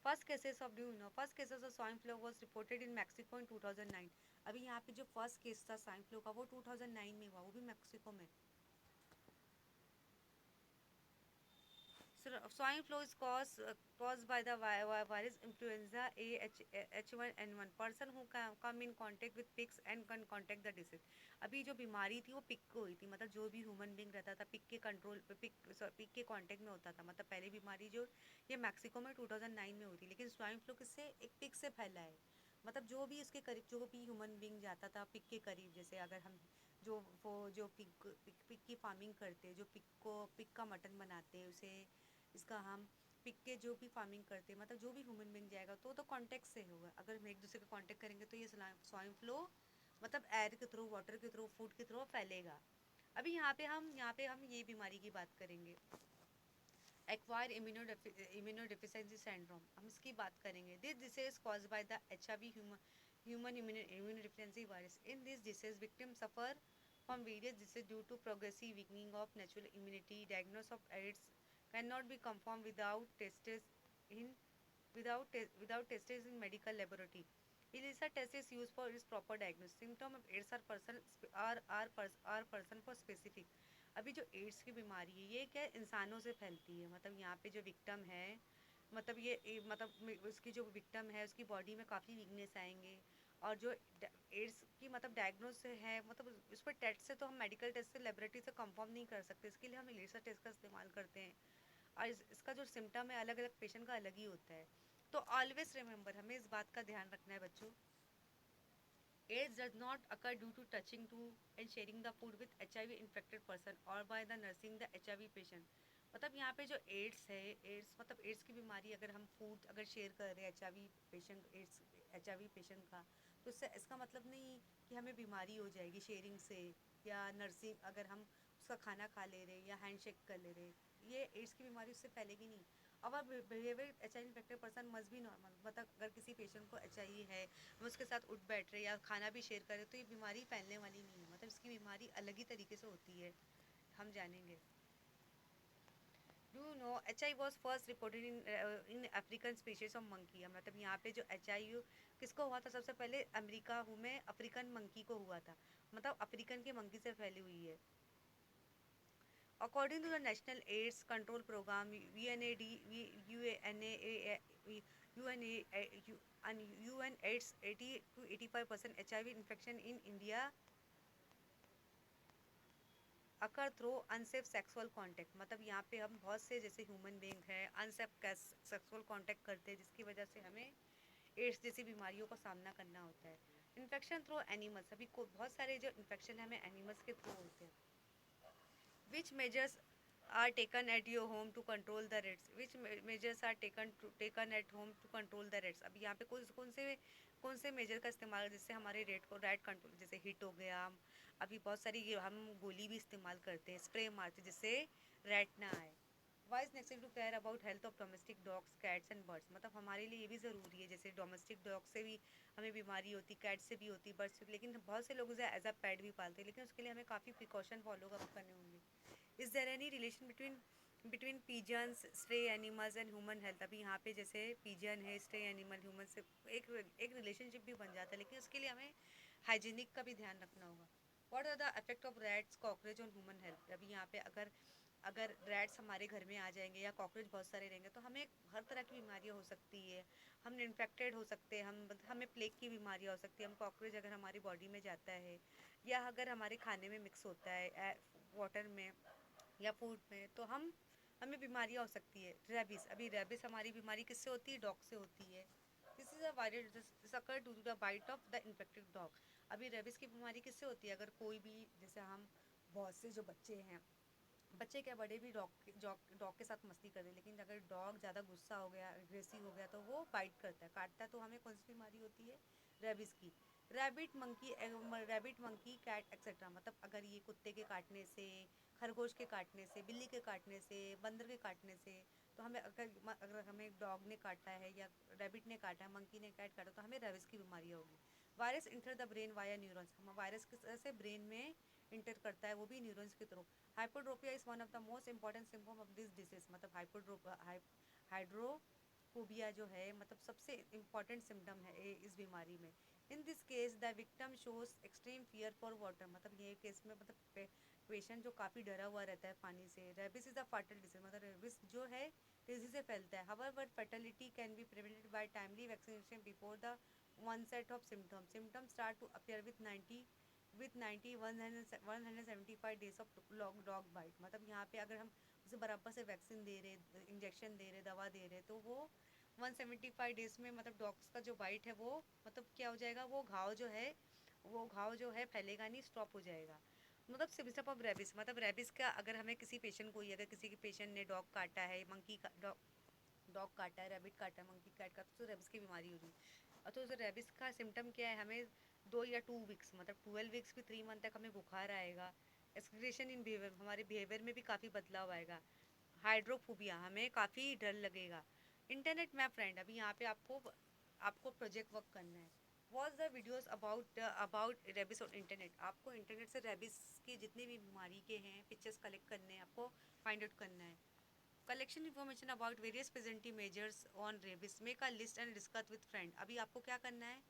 first cases of first cases of swine flu was reported in Mexico in 2009। अभी यहाँ पे जो फर्स्ट केस था स्वाइन फ्लू का वो 2009 में हुआ, वो भी मैक्सिको में। Swine flu is caused by the virus influenza A H1N1 person who come in contact with pigs and can contact the disease। अभी जो बीमारी थी वो पिग को हुई थी, मतलब जो भी ह्यूमन बींग रहता था पिग के कंट्रोल पिग के कांटेक्ट में होता था। मतलब पहली बीमारी जो ये मैक्सिको में 2009 में हुई थी। लेकिन स्वाइन फ्लू किससे, एक पिग से फैला है। मतलब जो भी उसके करीब, जो भी ह्यूमन बींग जाता था पिग के करीब, जैसे अगर हम जो वो जो पिग की फार्मिंग करते, जो पिग का मटन बनाते हैं, उसे इसका हम पिक के जो भी फार्मिंग करते हैं, मतलब जो भी ह्यूमन बींग जाएगा तो कांटेक्ट से होगा। अगर हम एक दूसरे का कांटेक्ट करेंगे तो ये स्वाइन फ्लो मतलब एयर के थ्रू, वाटर के थ्रू, फूड के थ्रू फैलेगा। अभी यहाँ पे हम ये बीमारी की बात करेंगे, एक्वायर इम्यूनोडेफिशिएंसी सिंड्रोम, हम इसकी बात करेंगे। This disease caused by the HIV human immunodeficiency virus. In this disease victim suffer from various diseases due to progressive weakening of natural immunity. Diagnosis of AIDS cannot be confirmed in without tests in medical laboratory. ELISA test is used for its proper diagnosis. Symptom of AIDS are person for specific। अभी जो एड्स की बीमारी है ये क्या इंसानों से फैलती है। मतलब यहाँ पे जो विक्टिम है, मतलब मतलब उसकी जो विक्टिम है उसकी बॉडी में काफ़ी वीकनेस आएंगे। और जो एड्स की मतलब डायग्नोस है, मतलब उस पर टेस्ट से तो हम मेडिकल टेस्ट से लेबोरेटरी से कंफर्म नहीं कर सकते, इसके लिए हम एलिसा टेस्ट का इस्तेमाल करते हैं। और इसका जो सिम्टम है अलग अलग पेशेंट का अलग ही होता है। तो ऑलवेज रिमेंबर, हमें इस बात का ध्यान रखना है बच्चों, AIDS does not occur due to touching to and sharing the food with HIV infected person or by the nursing the HIV patient। मतलब यहाँ पे जो एड्स है, एड्स मतलब एड्स की बीमारी, अगर हम फूड अगर शेयर कर रहे हैं एच आई वी पेशेंट का, तो इससे इसका मतलब नहीं कि हमें बीमारी हो जाएगी शेयरिंग से, या नर्सिंग अगर हम उसका खाना खा ले रहे या हैंड शेक कर ले रहे, ये एड्स की बीमारी उससे फैलेगी नहीं। अब behaviour H I infected person must be normal. मतलब अगर किसी पेशेंट को एच आई है, हम उसके साथ उठ बैठ रहे या खाना भी शेयर करें, तो ये बीमारी फैलने वाली नहीं है। मतलब इसकी बीमारी अलग ही तरीके से होती है, हम जानेंगे। Do know H I was first reported in African species of monkey. मतलब यहाँ पे जो एच आई यू किसको हुआ था सबसे पहले, अमेरिका में अफ्रीकन मंकी को हुआ था। मतलब अफ्रीकन के मंकी से फैली हुई है। According to the national AIDS control programme UN AIDS 80 to 85% HIV infection in India occur through unsafe sexual contact, मतलब यहाँ पे हम बहुत से जैसे ह्यूमन बीइंग है अनसेफ सेक्सुअल कांटेक्ट करते हैं, जिसकी वजह से हमें एड्स जैसी बीमारियों का सामना करना होता है। इन्फेक्शन थ्रू एनिमल्स, अभी को बहुत सारे जो इन्फेक्शन है हमें एनिमल्स के थ्रू होते हैं। Which measures are taken at your home to control the rates? Which measures are taken at home to control the rates? अभी यहाँ पे कौन से मेजर का इस्तेमाल है जिससे हमारे रेट कंट्रोल, जैसे हिट हो गया। अभी बहुत सारी हम गोली भी इस्तेमाल करते हैं, स्प्रे मारते हैं जिससे रैट ना आए। Why is necessary to care about health of domestic dogs cats and birds, मतलब हमारे लिए ये भी ज़रूरी है, जैसे डोमेस्टिक डॉग से भी हमें बीमारी होती, कैट से भी होती, बर्ड्स से भी, लेकिन बहुत से लोग उसे एज अ पेट भी पालते हैं, लेकिन उसके लिए हमें काफ़ी प्रिकॉशन फॉलो करने होंगे। Is there any relation between pigeons, stray animals and human health? अभी यहाँ पे जैसे पिजन है, स्ट्रे एनिमल, ह्यूमन से एक एक रिलेशनशिप भी बन जाता है, लेकिन उसके लिए हमें हाइजीनिक का भी ध्यान रखना होगा। What are the effect of rats cockroach on human health? अभी यहाँ पे अगर अगर रैट्स हमारे घर में आ जाएंगे या कॉकरोच बहुत सारे रहेंगे तो हमें हर तरह की बीमारियाँ हो सकती है, हम इन्फेक्टेड हो सकते हैं, हमें प्लेग की बीमारियाँ हो सकती है, हम कॉकरोच अगर हमारी बॉडी में जाता है या अगर हमारे खाने में मिक्स होता है वाटर में या फूड में, तो हमें बीमारियाँ हो सकती है। रेबिस, अभी रेबिस हमारी बीमारी किससे होती है? डॉग से होती है। This is a viral this occur due to the bite of the infected dog. अभी रेबिस की बीमारी किससे होती है? अगर कोई भी, जैसे हम बहुत से जो बच्चे हैं, बच्चे क्या बड़े भी डॉग के साथ मस्ती कर रहे हैं, लेकिन अगर डॉग ज़्यादा गुस्सा हो गया, एग्रेसिव हो गया, तो वो बाइट करता है, काटता है, तो हमें कौन सी बीमारी होती है? रेबिस की। रैबिट मंकी कैट एक्सेट्रा, मतलब अगर ये कुत्ते के काटने से, खरगोश के काटने से, बिल्ली के काटने से, बंदर के काटने से, तो हमें अगर हमें डॉग ने काटा है या रैबिट ने काटा है, मंकी ने कैट काटा, तो हमें रेबिस की बीमारी होगी। Virus enter the brain via neurons, हम वायरस किस तरह से ब्रेन में इंटर करता है, वो भी न्यूरॉन्स के थ्रू। Hydrophobia is one of the most important symptom of this disease, मतलब हाइड्रोफोबिया जो है, मतलब सबसे इम्पॉर्टेंट सिम्टम है इस बीमारी में। In this case the victim shows extreme fear for water, मतलब ये केस में मतलब पेशेंट जो काफ़ी डरा हुआ रहता है पानी से। रेबिस इज अ फाटल डिजीज, मतलब रेबिस जो है तेजी से फैलता है। However fertility can be prevented by timely vaccination before the onset of symptom start to appear with 90 175 days of dog bite, मतलब यहाँ पे अगर हम उसे बराबर से वैक्सीन दे रहे, इंजेक्शन दे रहे, दवा दे रहे, तो वो 175 डेज में मतलब डॉग्स का जो बाइट है वो मतलब क्या हो जाएगा, वो घाव जो है फैलेगा नहीं, स्टॉप हो जाएगा। मतलब सिम्टम ऑफ रेबिस, मतलब रेबिस का अगर हमें किसी पेशेंट को, अगर किसी के पेशेंट ने डॉग काटा है, डॉग काटा है, रैबिट काटा है, मंकी कैट का, तो रेबिस की बीमारी हो रही है। और तो रेबिस का सिम्टम क्या है? हमें 2 या 2 वीक्स, मतलब 12 वीक्स भी 3 मंथ तक हमें बुखार आएगा। एक्सक्रीशन इन बिहेवियर, हमारे बिहेवियर में भी काफ़ी बदलाव आएगा। हाइड्रोफोबिया, हमें काफ़ी डर लगेगा। इंटरनेट मैप फ्रेंड, अभी यहाँ पे आपको प्रोजेक्ट वर्क करना है। Watch the videos about rabies on internet, आपको इंटरनेट से रेबिस की जितनी भी बीमारी के हैं पिक्चर्स कलेक्ट करने हैं, आपको फाइंड आउट करना है। Collection information about various प्रेजेंटिव measures on rabies, make a list and discuss with friend. अभी आपको क्या करना है?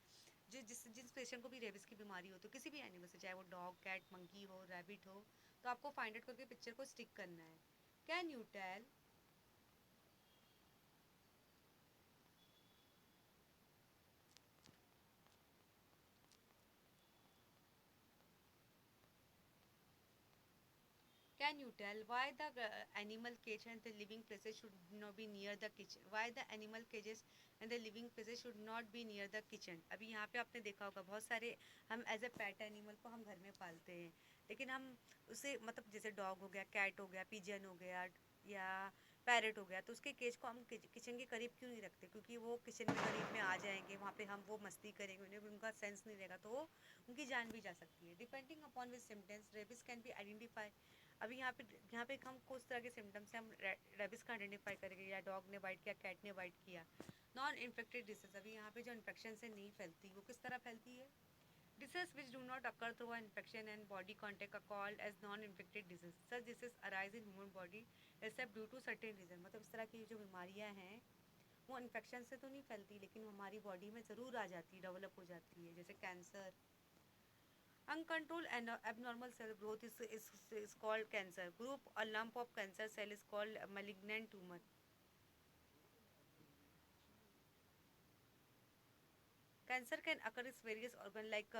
जिस पेशेंट को भी रेबिस की बीमारी हो, तो किसी भी एनिमल से, चाहे वो डॉग, कैट, मंकी हो, रैबिट हो, तो आपको फाइंड आउट करके पिक्चर को स्टिक करना है। Can you tell Can you tell why the animal cage and the living places should not be near the kitchen? Why the animal cages and the living places should not be near the kitchen? अभी यहाँ पे आपने देखा होगा बहुत सारे हम एज ए पेट एनिमल को हम घर में पालते हैं, लेकिन हम उसे मतलब जैसे डॉग हो गया, कैट हो गया, पिजन हो गया या पैरेट हो गया, तो उसके केज को हम किचन के करीब क्यों नहीं रखते? क्योंकि वो किचन के करीब में आ जाएंगे, वहाँ पे हम वो मस्ती करेंगे, उन्हें उनका सेंस नहीं रहेगा, तो वो उनकी जान भी जा सकती है। Depending upon which symptoms rabies can be identify, अभी यहाँ पे हम कुछ तरह के सिम्टम्स से हम रेबिस का आइडेंटिफाई करेंगे, या डॉग ने बाइट किया, कैट ने बाइट किया। नॉन इन्फेक्टेड डिसीज, अभी यहाँ पे जो इन्फेक्शन से नहीं फैलती, वो किस तरह फैलती है? Diseases which do not occur through an infection and body contact are called as non-infected disease. Such diseases arise in human body except due to certain reason, मतलब इस तरह की जो बीमारियाँ हैं वो इन्फेक्शन से तो नहीं फैलती, लेकिन हमारी बॉडी में ज़रूर आ जाती है, डेवलप हो जाती है, जैसे cancer. Uncontrolled and abnormal cell growth is called cancer. Group a lump of cancer cell is called a malignant tumor. Cancer can occur in various organ like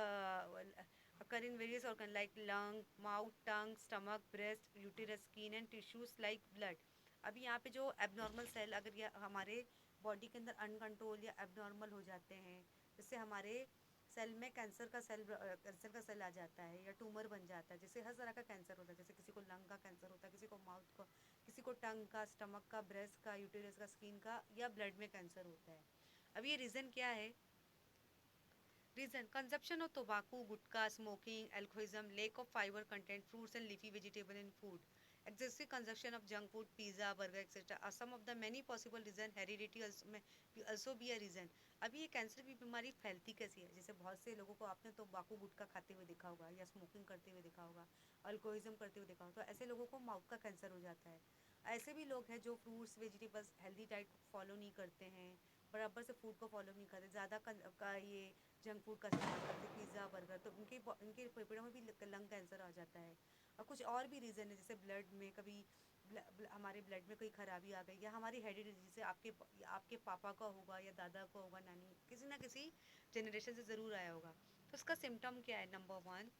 occur in various organs like lung, mouth, tongue, stomach, breast, uterus, skin and tissues like blood. अभी यहाँ पे जो एबनॉर्मल सेल अगर ये हमारे बॉडी के अंदर अनकंट्रोल या एबनॉर्मल हो जाते हैं, जिससे हमारे सेल में कैंसर का सेल आ जाता है या ट्यूमर बन जाता है, जैसे हर तरह का कैंसर होता है, जैसे किसी को लंग का कैंसर होता है, किसी को माउथ का, किसी को टंग का, स्टमक का, ब्रेस्ट का, यूटेरस का, स्किन का या ब्लड में कैंसर होता है। अब ये रीज़न क्या है? Reason: consumption of tobacco, gutka, smoking, alcoholism, lack of fiber content, fruits and leafy vegetable in food, excessive consumption of junk food, pizza, burger, etc. are some of the many possible reason. Heredity also be a reason. अभी ये कैंसर की बीमारी फैलती कैसी है? जैसे बहुत से लोगों को आपने तंबाकू गुटखा खाते हुए देखा होगा या स्मोकिंग करते हुए देखा होगा, अल्कोहलिज्म करते हुए देखा होगा, तो ऐसे लोगों को माउथ का कैंसर हो जाता है। ऐसे भी लोग हैं जो fruits vegetables healthy diet follow नहीं करते हैं, बराबर से फूड को फॉलो नहीं करते, ज़्यादा का ये जंक फूड का इस्तेमाल करते, पिज़्ज़ा बर्गर, तो इनके फेफड़ों में भी लंग कैंसर आ जाता है। और कुछ और भी रीज़न है, जैसे ब्लड में कभी हमारे ब्लड में कोई खराबी आ गई या हमारी हेरिडिटी, जैसे आपके पापा का होगा या दादा का होगा, नानी, किसी ना किसी जनरेशन से ज़रूर आया होगा। तो उसका सिम्टम क्या है? Number 1,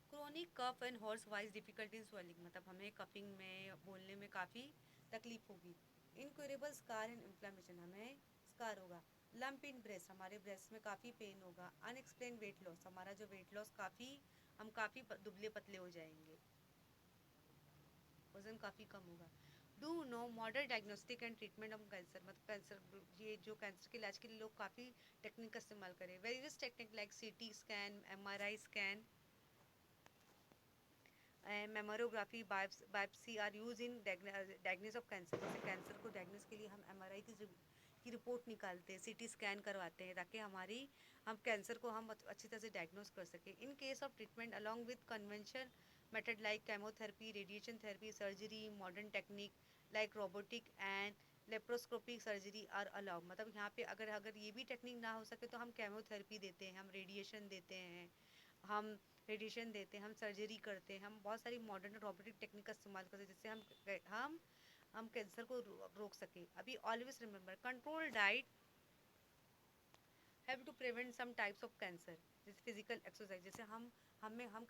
chronic cough and hoarseness difficulty in swelling, मतलब हमें कफिंग में, बोलने में काफ़ी तकलीफ होगी। इनक्यूरेबल स्कार एंड इन्फ्लेमेशन, हमें स्कार होगा। लंप इन ब्रेस्ट, हमारे ब्रेस्ट में काफ़ी पेन होगा। अनएक्सप्लेन वेट लॉस, हमारा जो वेट लॉस हम काफ़ी दुबले पतले हो जाएंगे, वजन काफ़ी कम होगा। Do know modern diagnostic and treatment of cancer, मतलब कैंसर, ये जो कैंसर के इलाज के लिए लोग काफ़ी टेक्निक का इस्तेमाल करें। Various technique like CT scan, MRI scan, mammography, biopsy are use in diagnose of cancer. जैसे कैंसर को डायग्नोस के लिए हम MRI की रिपोर्ट निकालते हैं, CT स्कैन करवाते हैं, ताकि हम कैंसर को हम अच्छी तरह से डायग्नोस कर सकें। In case of treatment along with convention method like chemotherapy, radiation therapy, surgery, modern technique like robotic and laparoscopic surgery are allow, मतलब यहाँ पे अगर अगर ये भी टेक्निक ना हो सके तो हम केमोथेरेपी देते हैं, हम रेडिएशन देते हैं, हम सर्जरी करते हैं, हम बहुत सारी मॉडर्न रोबोटिक टेक्निक का इस्तेमाल करते हैं, जिससे हम कैंसर को रोक सकें। अभी always remember control diet have to prevent some types of cancer, जैसे फिजिकल एक्सरसाइज, जैसे हम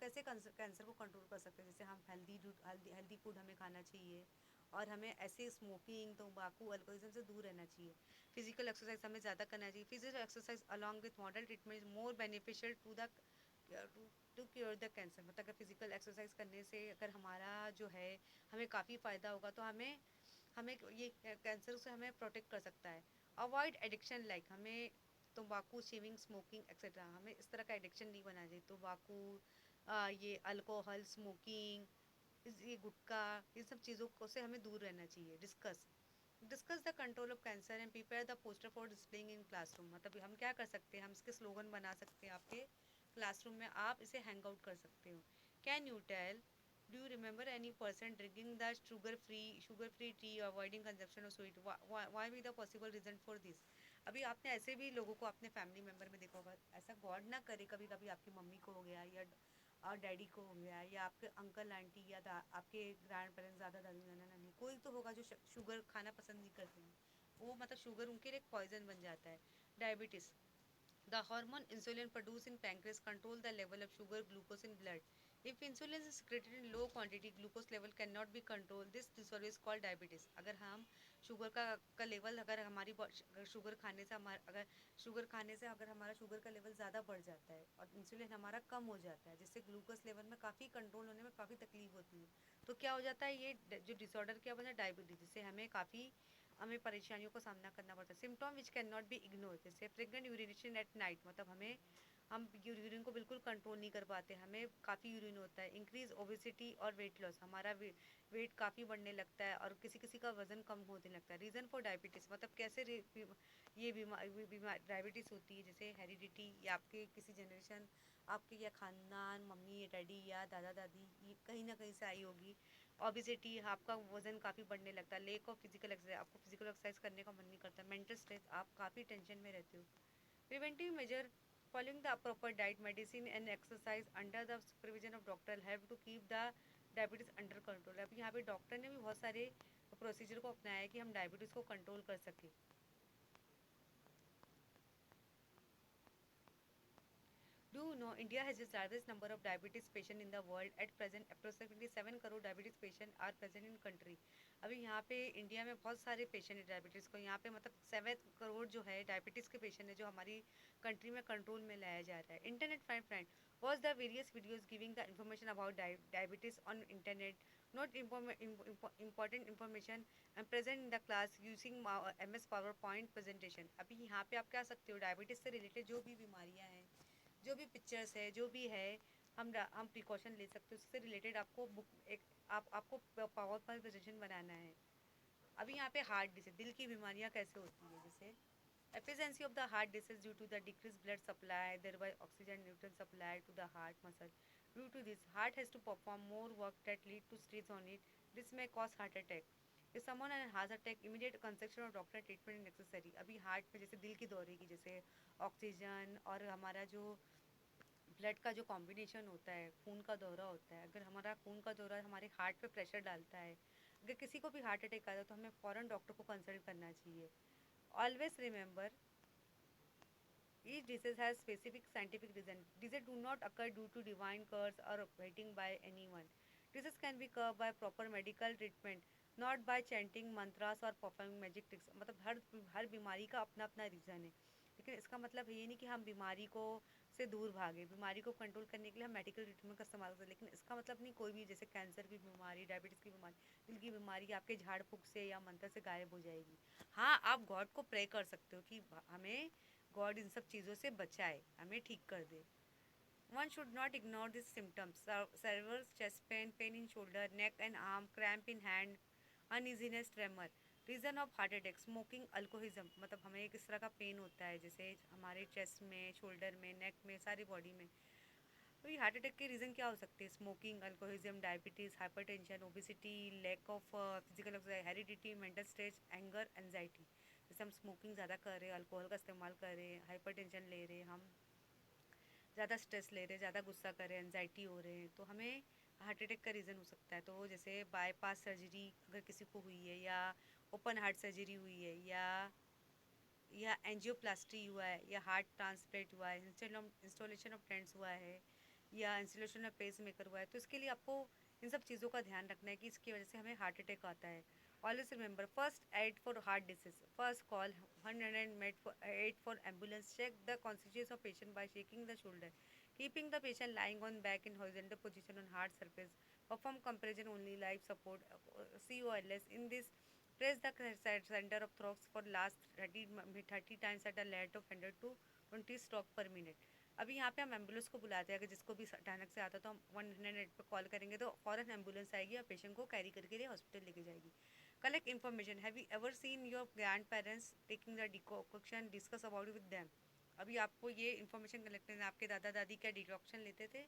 कैसे कैंसर को कंट्रोल कर सकते हैं, जैसे हम हेल्दी फूड हमें खाना चाहिए, और हमें ऐसे स्मोकिंग, तंबाकू, अल्कोहलिज्म से दूर रहना चाहिए। फिजिकल एक्सरसाइज हमें ज़्यादा करना चाहिए। Physical exercise along with modern treatment more beneficial to cure the cancer, मतलब अगर फिजिकल एक्सरसाइज करने से अगर हमारा जो है हमें काफ़ी फ़ायदा होगा, तो हमें हमें ये कैंसर से हमें प्रोटेक्ट कर सकता है। अवॉइड एडिक्शन लाइक हमें तंबाकू, शेविंग, स्मोकिंग एक्सेट्रा, हमें इस तरह का एडिक्शन नहीं बनाना चाहिए। तंबाकू, ये अल्कोहल, स्मोकिंग, ये गुटखा, इन सब चीज़ों को से हमें दूर रहना चाहिए। Discuss the control of cancer and prepare the poster for displaying in classroom, मतलब हम क्या कर सकते हैं, हम इसके स्लोगन बना सकते हैं, आपके क्लासरूम में आप इसे हैंग आउट कर सकते हो। Can you tell, do you remember any person drinking the sugar free tea, avoiding consumption of sweet, why be the possible reason for this? अभी आपने ऐसे भी लोगों को अपने फैमिली मेम्बर में देखा होगा, ऐसा गॉड ना करे कभी कभी आपकी मम्मी को हो गया या और डैडी को हो गया, या आपके अंकल आंटी या आपके ग्रैंड पेरेंट्स, दादा दादी, नाना नानी, कोई तो होगा जो शुगर खाना पसंद नहीं करते हैं, वो मतलब शुगर उनके लिए एक पॉइजन बन जाता है। Diabetes, the hormone insulin produced in pancreas control the level of sugar glucose in blood. If insulin is secreted in low quantity, glucose level cannot be controlled. This disorder is called diabetes. अगर हम शुगर का लेवल, अगर हमारी शुगर खाने से अगर हमारा शुगर का लेवल ज़्यादा बढ़ जाता है और इंसुलिन हमारा कम हो जाता है, जिससे ग्लूकोज लेवल में काफ़ी कंट्रोल होने में काफ़ी तकलीफ होती है, तो क्या हो जाता है, ये जो डिसऑर्डर क्या होता है, डायबिटीज, जिससे हमें परेशानियों का सामना करना पड़ता है। Symptom which can not be ignore, जैसे फ्रिक्वेंट यूरिनेशन एट नाइट, मतलब हम यूरिन को बिल्कुल कंट्रोल नहीं कर पाते, हमें काफ़ी यूरिन होता है। इंक्रीज ओबेसिटी और वेट लॉस, हमारा वेट काफ़ी बढ़ने लगता है और किसी किसी का वजन कम होने लगता है। रीज़न फॉर डायबिटीज़, मतलब कैसे ये बीमार डायबिटीज़ होती है, जैसे हेरिडिटी या आपके किसी जनरेशन, आपके या खानदान, मम्मी या डैडी या दादा दादी, ये कहीं ना कहीं से आई होगी। ओबेसिटी, आपका वजन काफ़ी बढ़ने लगता है। लेक ऑफ फिजिकल एक्सरसाइज, आपको फिजिकल एक्सरसाइज करने का मन नहीं करता। मेंटल स्ट्रेस, आप काफ़ी टेंशन में रहते हो। Preventive measure, following the proper diet, medicine and exercise under the supervision of doctor help to keep the diabetes under control। अब यहाँ पे डॉक्टर ने भी बहुत सारे प्रोसीजर को अपनाया है कि हम डायबिटीज़ को कंट्रोल कर सकें। You know, India has the largest number of diabetes patients in the world. At present, approximately 7 crore diabetes patients are present in country. अभी यहाँ पे इंडिया में बहुत सारे पेशेंट है डायबिटीज़ को. यहाँ पे मतलब 7 करोड़ जो है डायबिटीज़ के पेशेंट है जो हमारी कंट्री में कंट्रोल में लाया जा रहा है. Internet find friend watch the various videos giving the information about diabetes on internet. Note important information and present in the class using MS PowerPoint presentation. अभी यहाँ पे आप क्या सकते हो, डायबिटीज़ से रिलेटेड जो भी बीमारियाँ हैं, जो भी पिक्चर्स है, जो भी है, हम प्रिकॉशन ले सकते हो. उससे रिलेटेड आपको बुक एक आपको पावर पॉइंट प्रेजेंटेशन बनाना है. अभी यहाँ पे हार्ट डिसीज, दिल की बीमारियाँ कैसे होती है, जैसे efficiency of the heart disease due to the decrease blood supply thereby oxygen nutrient supply to the heart muscle. Due to this heart has to perform more work that lead to stress on it. This may cause heart attack. If someone has heart attack immediate consultation of doctor treatment necessary. अभी हार्ट में जैसे दिल की दौरे की जैसे ऑक्सीजन और हमारा जो ब्लड का जो कॉम्बिनेशन होता है, खून का दौरा होता है, अगर हमारा खून का दौरा हमारे हार्ट पे प्रेशर डालता है, अगर किसी को भी हार्ट अटैक आता है तो हमें फ़ौरन डॉक्टर को कंसल्ट करना चाहिए. Always remember each disease has specific scientific reason. Disease do not occur due to divine curse or waiting by anyone. Disease can be cured by proper medical treatment, not by chanting mantras or performing magic tricks. मतलब हर बीमारी का अपना अपना रीज़न है, लेकिन इसका मतलब ये नहीं कि हम बीमारी को से दूर भागे. बीमारी को कंट्रोल करने के लिए हम मेडिकल ट्रीटमेंट का इस्तेमाल करते हैं, लेकिन इसका मतलब नहीं कोई भी जैसे कैंसर की बीमारी, डायबिटीज़ की बीमारी, दिल की बीमारी आपके झाड़ फूक से या मंत्र से गायब हो जाएगी. हाँ, आप गॉड को प्रे कर सकते हो कि हमें गॉड इन सब चीज़ों से बचाए, हमें ठीक कर दे. One should not ignore this symptoms. सर्वर्स, chest pain, pain in shoulder, neck and arm, cramp in hand, uneasiness, tremor. Reason of heart attack smoking, alcoholism. मतलब हमें किस तरह का पेन होता है जैसे हमारे चेस्ट में, शोल्डर में, नेक में, सारी बॉडी में. तो ये हार्ट अटैक के रीज़न क्या हो सकते हैं? Smoking, alcoholism, diabetes, hypertension, obesity, lack of physical exercise, heredity, mental stress, anger, anxiety. जैसे हम स्मोकिंग ज़्यादा कर रहे हैं, अल्कोहल का इस्तेमाल कर रहे हैं, हाइपरटेंशन ले रहे हैं, हम ज़्यादा स्ट्रेस ले रहे हैं, ज़्यादा गुस्सा कर रहे हैं, एंजाइटी हो रहे हैं, तो हमें हार्ट अटैक का रीज़न हो सकता है. तो जैसे बाईपास सर्जरी अगर किसी को हुई है, या ओपन हार्ट सर्जरी हुई है, या एंजियोप्लास्टी हुआ है, या हार्ट ट्रांसप्लांट हुआ है, इंस्टॉलेशन ऑफ टेंट्स हुआ है, या इंस्टॉलेशन ऑफ पेस मेकर हुआ है, तो इसके लिए आपको इन सब चीज़ों का ध्यान रखना है कि इसकी वजह से हमें हार्ट अटैक आता है. Always remember first aid for heart disease. First call 108 for ambulance. Check the consciousness of patient by shaking the shoulder, keeping the patient lying on back in horizontal position on hard surface. Perform compression only, life support, COLS. In this, press the center of thorax for last 30 times at a rate of 100 to 20 stroke per minute. अभी यहाँ पे हम एम्बुलेंस को बुलाते हैं. अगर जिसको भी अचानक से आता तो हम 108 पे कॉल करेंगे तो फ़ौरन एम्बुलेंस आएगी और पेशेंट को कैरी करके हॉस्पिटल लेके जाएगी. Collect information. Have you ever seen your grand parents taking the decoction, discuss about with them. अभी आपको ये इन्फॉर्मेशन कलेक्ट करना है, आपके दादा दादी क्या डिकॉक्शन लेते थे.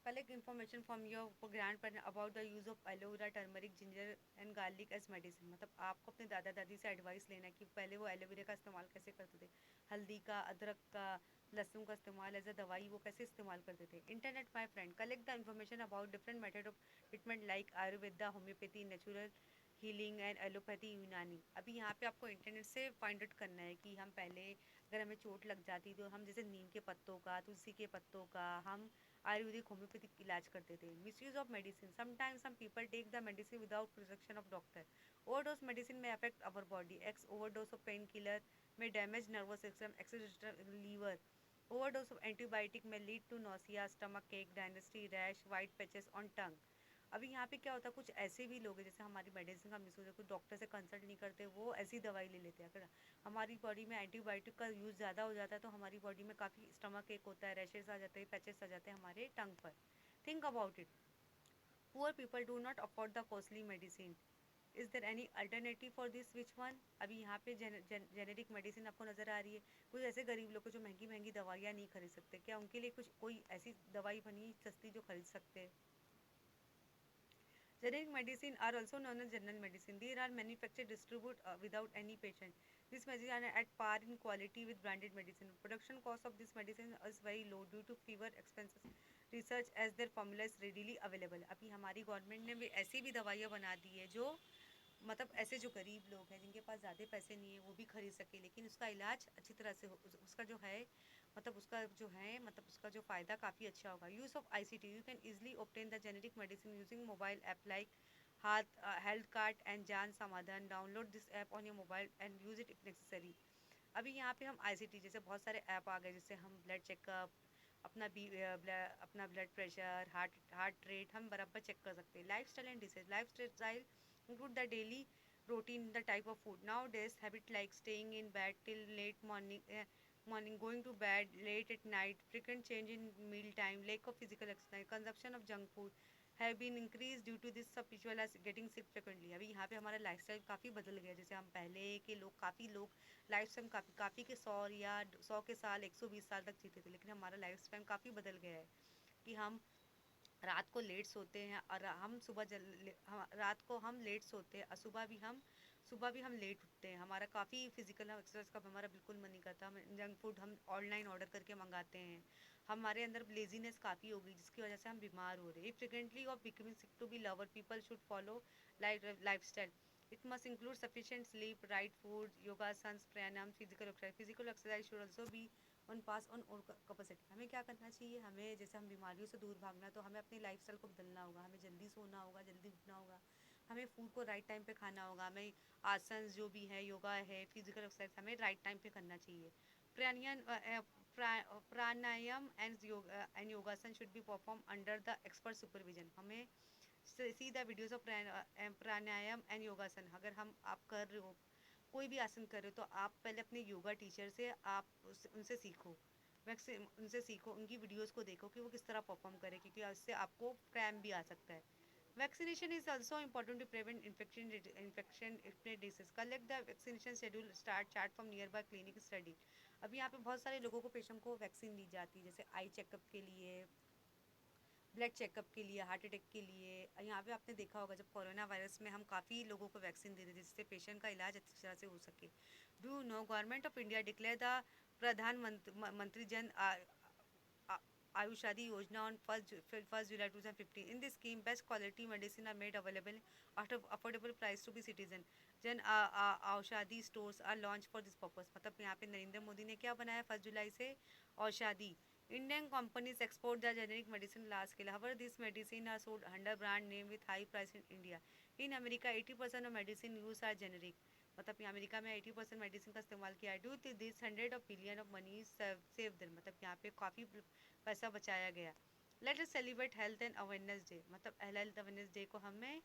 Collect information from your grandparent about the use of aloe vera, turmeric, ginger and garlic as medicine. मतलब आपको अपने दादा दादी से एडवाइस लेना है कि पहले वो एलोवेरा का इस्तेमाल कैसे करते थे, हल्दी का, अदरक का, लहसुन का इस्तेमाल एज अ दवाई वो कैसे इस्तेमाल करते थे. Internet my friend. Collect the information about different method of treatment like Ayurveda, homeopathy, natural healing and allopathy, यूनानी. अभी यहाँ पे आपको इंटरनेट से फाइंड आउट करना है कि हम पहले अगर हमें चोट लग जाती तो हम जैसे नीम के पत्तों का, तुलसी के पत्तों का हम आयुर्वेदिक होम्योपैथिक इलाज करते थे. Misuse of medicine. Sometimes some people take the medicine without prescription of doctor. Overdose medicine may affect our body. Excess overdose of painkiller may damage nervous system, excess liver. Overdose of antibiotic may lead to nausea, stomach ache, dizziness, rash, white patches on tongue. अभी यहाँ पे क्या होता है, कुछ ऐसे भी लोग हैं जैसे हमारी मेडिसिन का मिसयूज है, कुछ डॉक्टर से कंसल्ट नहीं करते, वो ऐसी दवाई ले लेते हैं. अगर हमारी बॉडी में एंटीबायोटिक का यूज़ ज़्यादा हो जाता है तो हमारी बॉडी में काफ़ी स्टमक एक होता है, रैशेस आ जाते हैं, पैचेस आ जाते हैं हमारे टंग पर. Think about it. Poor people do not afford the costly medicine. Is there any alternative for this, which one. अभी यहाँ पे जेनेरिक मेडिसिन आपको नज़र आ रही है. कुछ ऐसे गरीब लोग जो महंगी महंगी दवाइयाँ नहीं खरीद सकते, क्या उनके लिए कुछ कोई ऐसी दवाई बनी सस्ती जो खरीद सकते हैं. Generic medicine are also known as general medicine. They are manufactured, distributed without any patent. These medicines are at par in quality with branded medicine. Production cost of this medicine is very low due to fewer expenses. Research as their formula is readily available. अभी हमारी गवर्नमेंट ने भी ऐसी भी दवाइयाँ बना दी है जो मतलब ऐसे जो गरीब लोग हैं जिनके पास ज़्यादा पैसे नहीं है वो भी खरीद सके, लेकिन उसका इलाज अच्छी तरह से हो, उसका जो है मतलब उसका जो है मतलब उसका जो फ़ायदा काफ़ी अच्छा होगा। Use of ICT, you can easily obtain the generic medicine using mobile app like हाथ हेल्थ कार्ड एंड जान समाधान। Download this app on your mobile and use it if necessary. अभी यहाँ पे हम आईसीटी जैसे बहुत सारे ऐप आ गए, जिससे हम ब्लड चेकअप, अपना ब्लड प्रेशर, हार्ट रेट हम बराबर चेक कर सकते हैं। Life style and disease, life style include the daily routine, the type of food. Nowadays, habit like staying in bed till late morning, going to bed late at night, frequent change in meal time, lack of physical exercise, consumption of junk food have been increased due to this, सब people are getting sick frequently. अभी यहाँ पे हमारा लाइफस्टाइल काफ़ी बदल गया। जैसे हम पहले के लोग काफ़ी लोग लाइफ स्पैन काफ़ी के 100 के साल 120 साल तक जीते थे, लेकिन हमारा लाइफ स्पैन काफ़ी बदल गया है कि हम रात को लेट सोते हैं और रात को हम लेट सोते हैं और सुबह भी हम लेट उठते हैं। हमारा काफ़ी फिजिकल एक्सरसाइज का हमारा बिल्कुल मन नहीं करता। हम जंक फूड हम ऑनलाइन ऑर्डर करके मंगाते हैं। हमारे अंदर लेजीनेस काफ़ी हो गई, जिसकी वजह से हम बीमार हो रहे हैं। Frequently of becoming sick to be lower, people should follow lifestyle. It must include sufficient sleep, right food, yogasanas, pranayama, physical exercise. Physical exercise should also be on pass on our capacity. हमें क्या करना चाहिए, हमें जैसे हम बीमारियों से दूर भागना, तो हमें अपनी लाइफस्टाइल को बदलना होगा। हमें जल्दी सोना होगा, जल्दी उठना होगा, हमें फूड को राइट टाइम पे खाना होगा, हमें आसन जो भी है, योगा है, फिजिकल एक्सरसाइज हमें राइट टाइम पे करना चाहिए। Pranayama pranayama and yogasana should be perform under the expert supervision. हमें see the videos of pranayama and yogasana. अगर आप कर रहे हो कोई भी आसन कर रहे हो, तो आप पहले अपने योगा टीचर से उनसे सीखो, उनसे सीखो, उनकी वीडियोस को देखो कि वो किस तरह परफॉर्म करे, क्योंकि उससे आपको क्रैम्प भी आ सकता है। Vaccination is also important to prevent infection disease. Collect the vaccination schedule, start chart from nearby clinic study. अभी यहाँ पे बहुत सारे लोगों को, पेशेंट को वैक्सीन दी जाती है, जैसे आई चेकअप के लिए, ब्लड चेकअप के लिए, हार्ट अटैक के लिए। यहाँ पे आपने देखा होगा जब कोरोना वायरस में हम काफ़ी लोगों को वैक्सीन दे रहे थे, जिससे पेशेंट का इलाज अच्छी तरह से हो सके। Do know government of India declare the Pradhan Mantri Jan Aushadhi Yojana on first July 2015। In this scheme best quality medicine are made available at affordable price to be citizen. Jan Aushadhi stores are launch for this purpose. मतलब यहाँ पे नरेंद्र मोदी ने क्या बनाया, 1 जुलाई से औषधि Indian companies export the generic medicine large scale. However, this medicine are sold under brand name with high price in India. In America, 80% of medicine used are generic. मतलब यहाँ अमेरिका में 80% मेडिसिन का इस्तेमाल किया है। Due to this 100 of billion of money save then. मतलब यहाँ पे काफ़ी पैसा बचाया गया। Let us celebrate health and awareness day. मतलब हेल्थ अवेयरनेस डे को हमें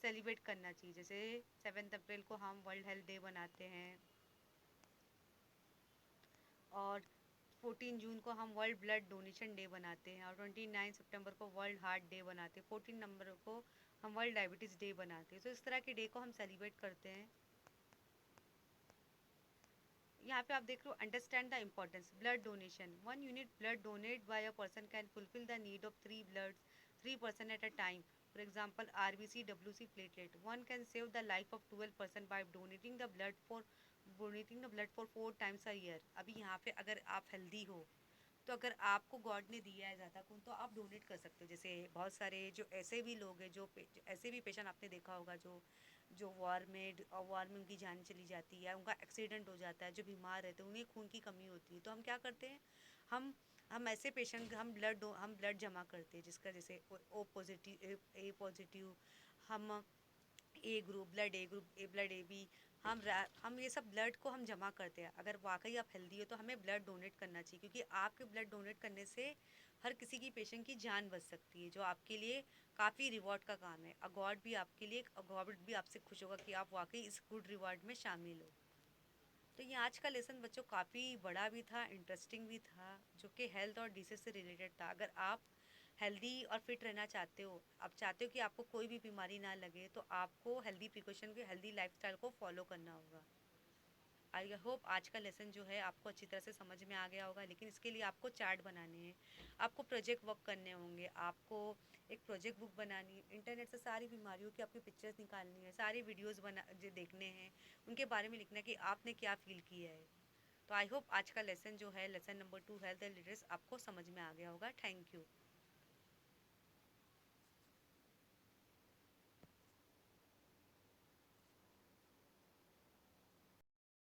सेलिब्रेट करना चाहिए। जैसे 7 अप्रैल को हम वर्ल्ड हेल्थ डे बनाते हैं, और 14 जून को हम वर्ल्ड ब्लड डोनेशन डे बनाते हैं, और 29 सितंबर को वर्ल्ड हार्ट डे बनाते हैं, 14 नवंबर को हम वर्ल्ड डायबिटीज़ डे बनाते हैं। तो इस तरह के डे को हम सेलिब्रेट करते हैं। यहाँ पे आप देख लो, understand the importance blood donation. 1 unit blood donate by a person can fulfil the need of 3 person at a time. For example RBC, WC, platelet. One can save the life of 12 person by donating the blood for 4 times a year. अभी यहाँ पे अगर आप हेल्दी हो, तो अगर आपको गॉड ने दिया है ज़्यादा खून, तो आप डोनेट कर सकते हो। जैसे बहुत सारे जो ऐसे भी लोग हैं, जो ऐसे भी पेशेंट आपने देखा होगा, जो जो वॉर में उनकी जान चली जाती है, उनका एक्सीडेंट हो जाता है, जो बीमार रहते हैं, उन्हें खून की कमी होती है, तो हम क्या करते हैं, हम हम ऐसे पेशेंट हम ब्लड जमा करते हैं, जिसका जैसे ओ पॉजिटिव, ए पॉजिटिव, हम A group, A blood A B, हम ये सब ब्लड को हम जमा करते हैं। अगर वाकई आप हेल्दी हो, तो हमें ब्लड डोनेट करना चाहिए, क्योंकि आपके ब्लड डोनेट करने से हर किसी की, पेशेंट की जान बच सकती है, जो आपके लिए काफ़ी रिवॉर्ड का काम है। गॉड भी आपसे खुश होगा कि आप वाकई इस गुड रिवॉर्ड में शामिल हो। तो ये आज का लेसन बच्चों काफ़ी बड़ा भी था, इंटरेस्टिंग भी था, जो कि हेल्थ और डिसीज से रिलेटेड था। अगर आप हेल्दी और फिट रहना चाहते हो, आप चाहते हो कि आपको कोई भी बीमारी ना लगे, तो आपको हेल्दी प्रिकॉशन के, हेल्दी लाइफस्टाइल को फॉलो करना होगा। आई होप आज का लेसन जो है आपको अच्छी तरह से समझ में आ गया होगा। लेकिन इसके लिए आपको चार्ट बनाने हैं, आपको प्रोजेक्ट वर्क करने होंगे, आपको एक प्रोजेक्ट बुक बनानी है, इंटरनेट से सारी बीमारियों की आपकी पिक्चर्स निकालनी है, सारी वीडियोस जो देखने हैं, उनके बारे में लिखना है कि आपने क्या फील किया है। तो आई होप आज का लेसन जो है, lesson number 2 health and literacy, आपको समझ में आ गया होगा। Thank you.